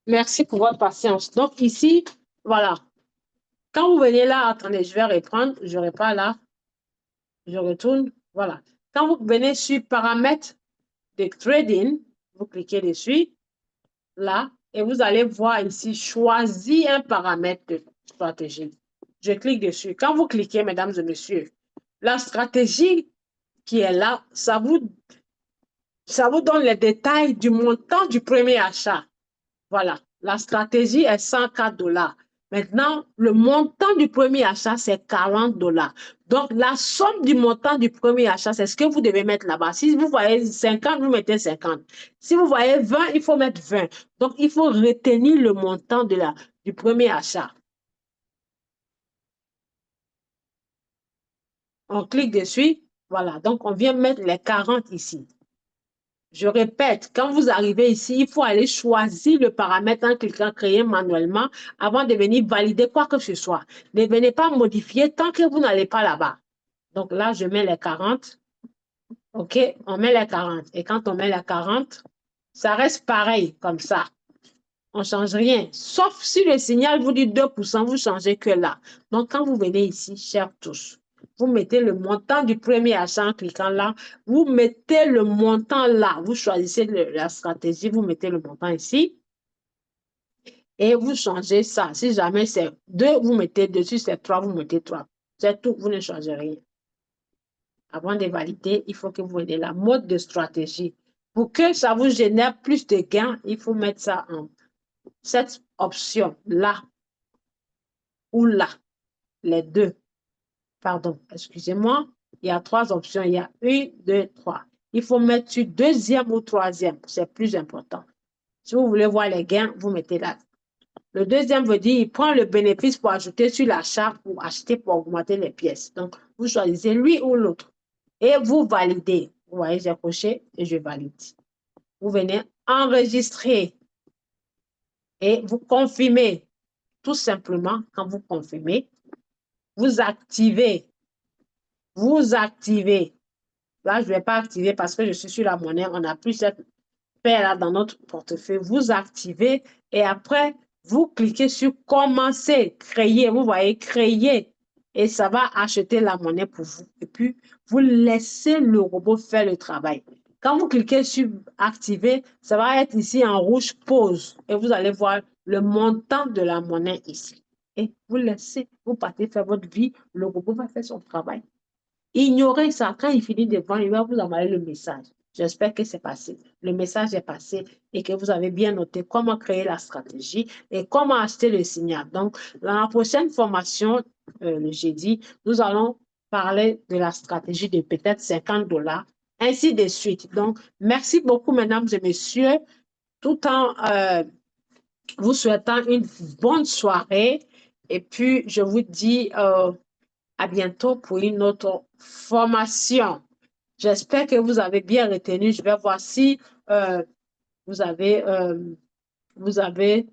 Merci pour votre patience. Donc ici, voilà. Quand vous venez là, attendez, je vais reprendre. Je répare là. Je retourne. Voilà. Quand vous venez sur paramètres de trading, vous cliquez dessus, là, et vous allez voir ici, choisir un paramètre de stratégie. Je clique dessus. Quand vous cliquez, mesdames et messieurs, la stratégie qui est là, ça vous donne les détails du montant du premier achat. Voilà, la stratégie est 104 $. Maintenant, le montant du premier achat, c'est 40 $. Donc, la somme du montant du premier achat, c'est ce que vous devez mettre là-bas. Si vous voyez 50, vous mettez 50. Si vous voyez 20, il faut mettre 20. Donc, il faut retenir le montant du premier achat. On clique dessus. Voilà, donc on vient mettre les 40 ici. Je répète, quand vous arrivez ici, il faut aller choisir le paramètre en cliquant créer manuellement avant de venir valider quoi que ce soit. Ne venez pas modifier tant que vous n'allez pas là-bas. Donc là, je mets les 40. OK, on met les 40. Et quand on met les 40, ça reste pareil comme ça. On ne change rien. Sauf si le signal vous dit 2%, vous changez que là. Donc, quand vous venez ici, chers tous, vous mettez le montant du premier achat en cliquant là. Vous mettez le montant là. Vous choisissez la stratégie, vous mettez le montant ici. Et vous changez ça. Si jamais c'est 2, vous mettez 2. Si c'est 3, vous mettez 3. C'est tout. Vous ne changez rien. Avant de valider, il faut que vous ayez la mode de stratégie. Pour que ça vous génère plus de gains, il faut mettre ça en cette option là ou là, les deux. Pardon, excusez-moi. Il y a 3 options. Il y a 1, 2, 3. Il faut mettre sur deuxième ou troisième. C'est plus important. Si vous voulez voir les gains, vous mettez là. Le deuxième veut dire, il prend le bénéfice pour ajouter sur l'achat, pour acheter, pour augmenter les pièces. Donc, vous choisissez lui ou l'autre. Et vous validez. Vous voyez, j'ai coché et je valide. Vous venez enregistrer et vous confirmez. Tout simplement, quand vous confirmez, vous activez Là, je ne vais pas activer parce que je suis sur la monnaie. On n'a plus cette paire là dans notre portefeuille. Vous activez et après, vous cliquez sur commencer, créer. Vous voyez, créer. Et ça va acheter la monnaie pour vous. Et puis, vous laissez le robot faire le travail. Quand vous cliquez sur activer, ça va être ici en rouge pause. Et vous allez voir le montant de la monnaie ici. Et vous laissez, vous partez faire votre vie. Le robot va faire son travail. Ignorez ça. Quand il finit de vendre, il va vous envoyer le message. J'espère que c'est passé. Le message est passé et que vous avez bien noté comment créer la stratégie et comment acheter le signal. Donc, dans la prochaine formation, le jeudi, nous allons parler de la stratégie de peut-être 50 dollars, ainsi de suite. Donc, merci beaucoup, mesdames et messieurs, tout en vous souhaitant une bonne soirée. Et puis, je vous dis à bientôt pour une autre formation. J'espère que vous avez bien retenu. Je vais voir si euh, vous avez, euh, vous avez,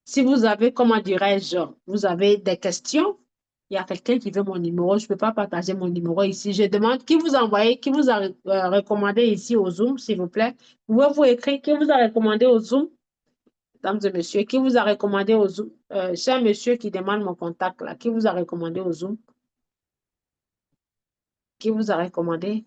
si vous avez, comment dirais-je, vous avez des questions. Il y a quelqu'un qui veut mon numéro. Je ne peux pas partager mon numéro ici. Je demande qui vous a envoyé, qui vous a recommandé ici au Zoom, s'il vous plaît. Pouvez-vous écrire qui vous a recommandé au Zoom, mesdames et messieurs, qui vous a recommandé au Zoom? Cher monsieur qui demande mon contact là, qui vous a recommandé au Zoom? Qui vous a recommandé?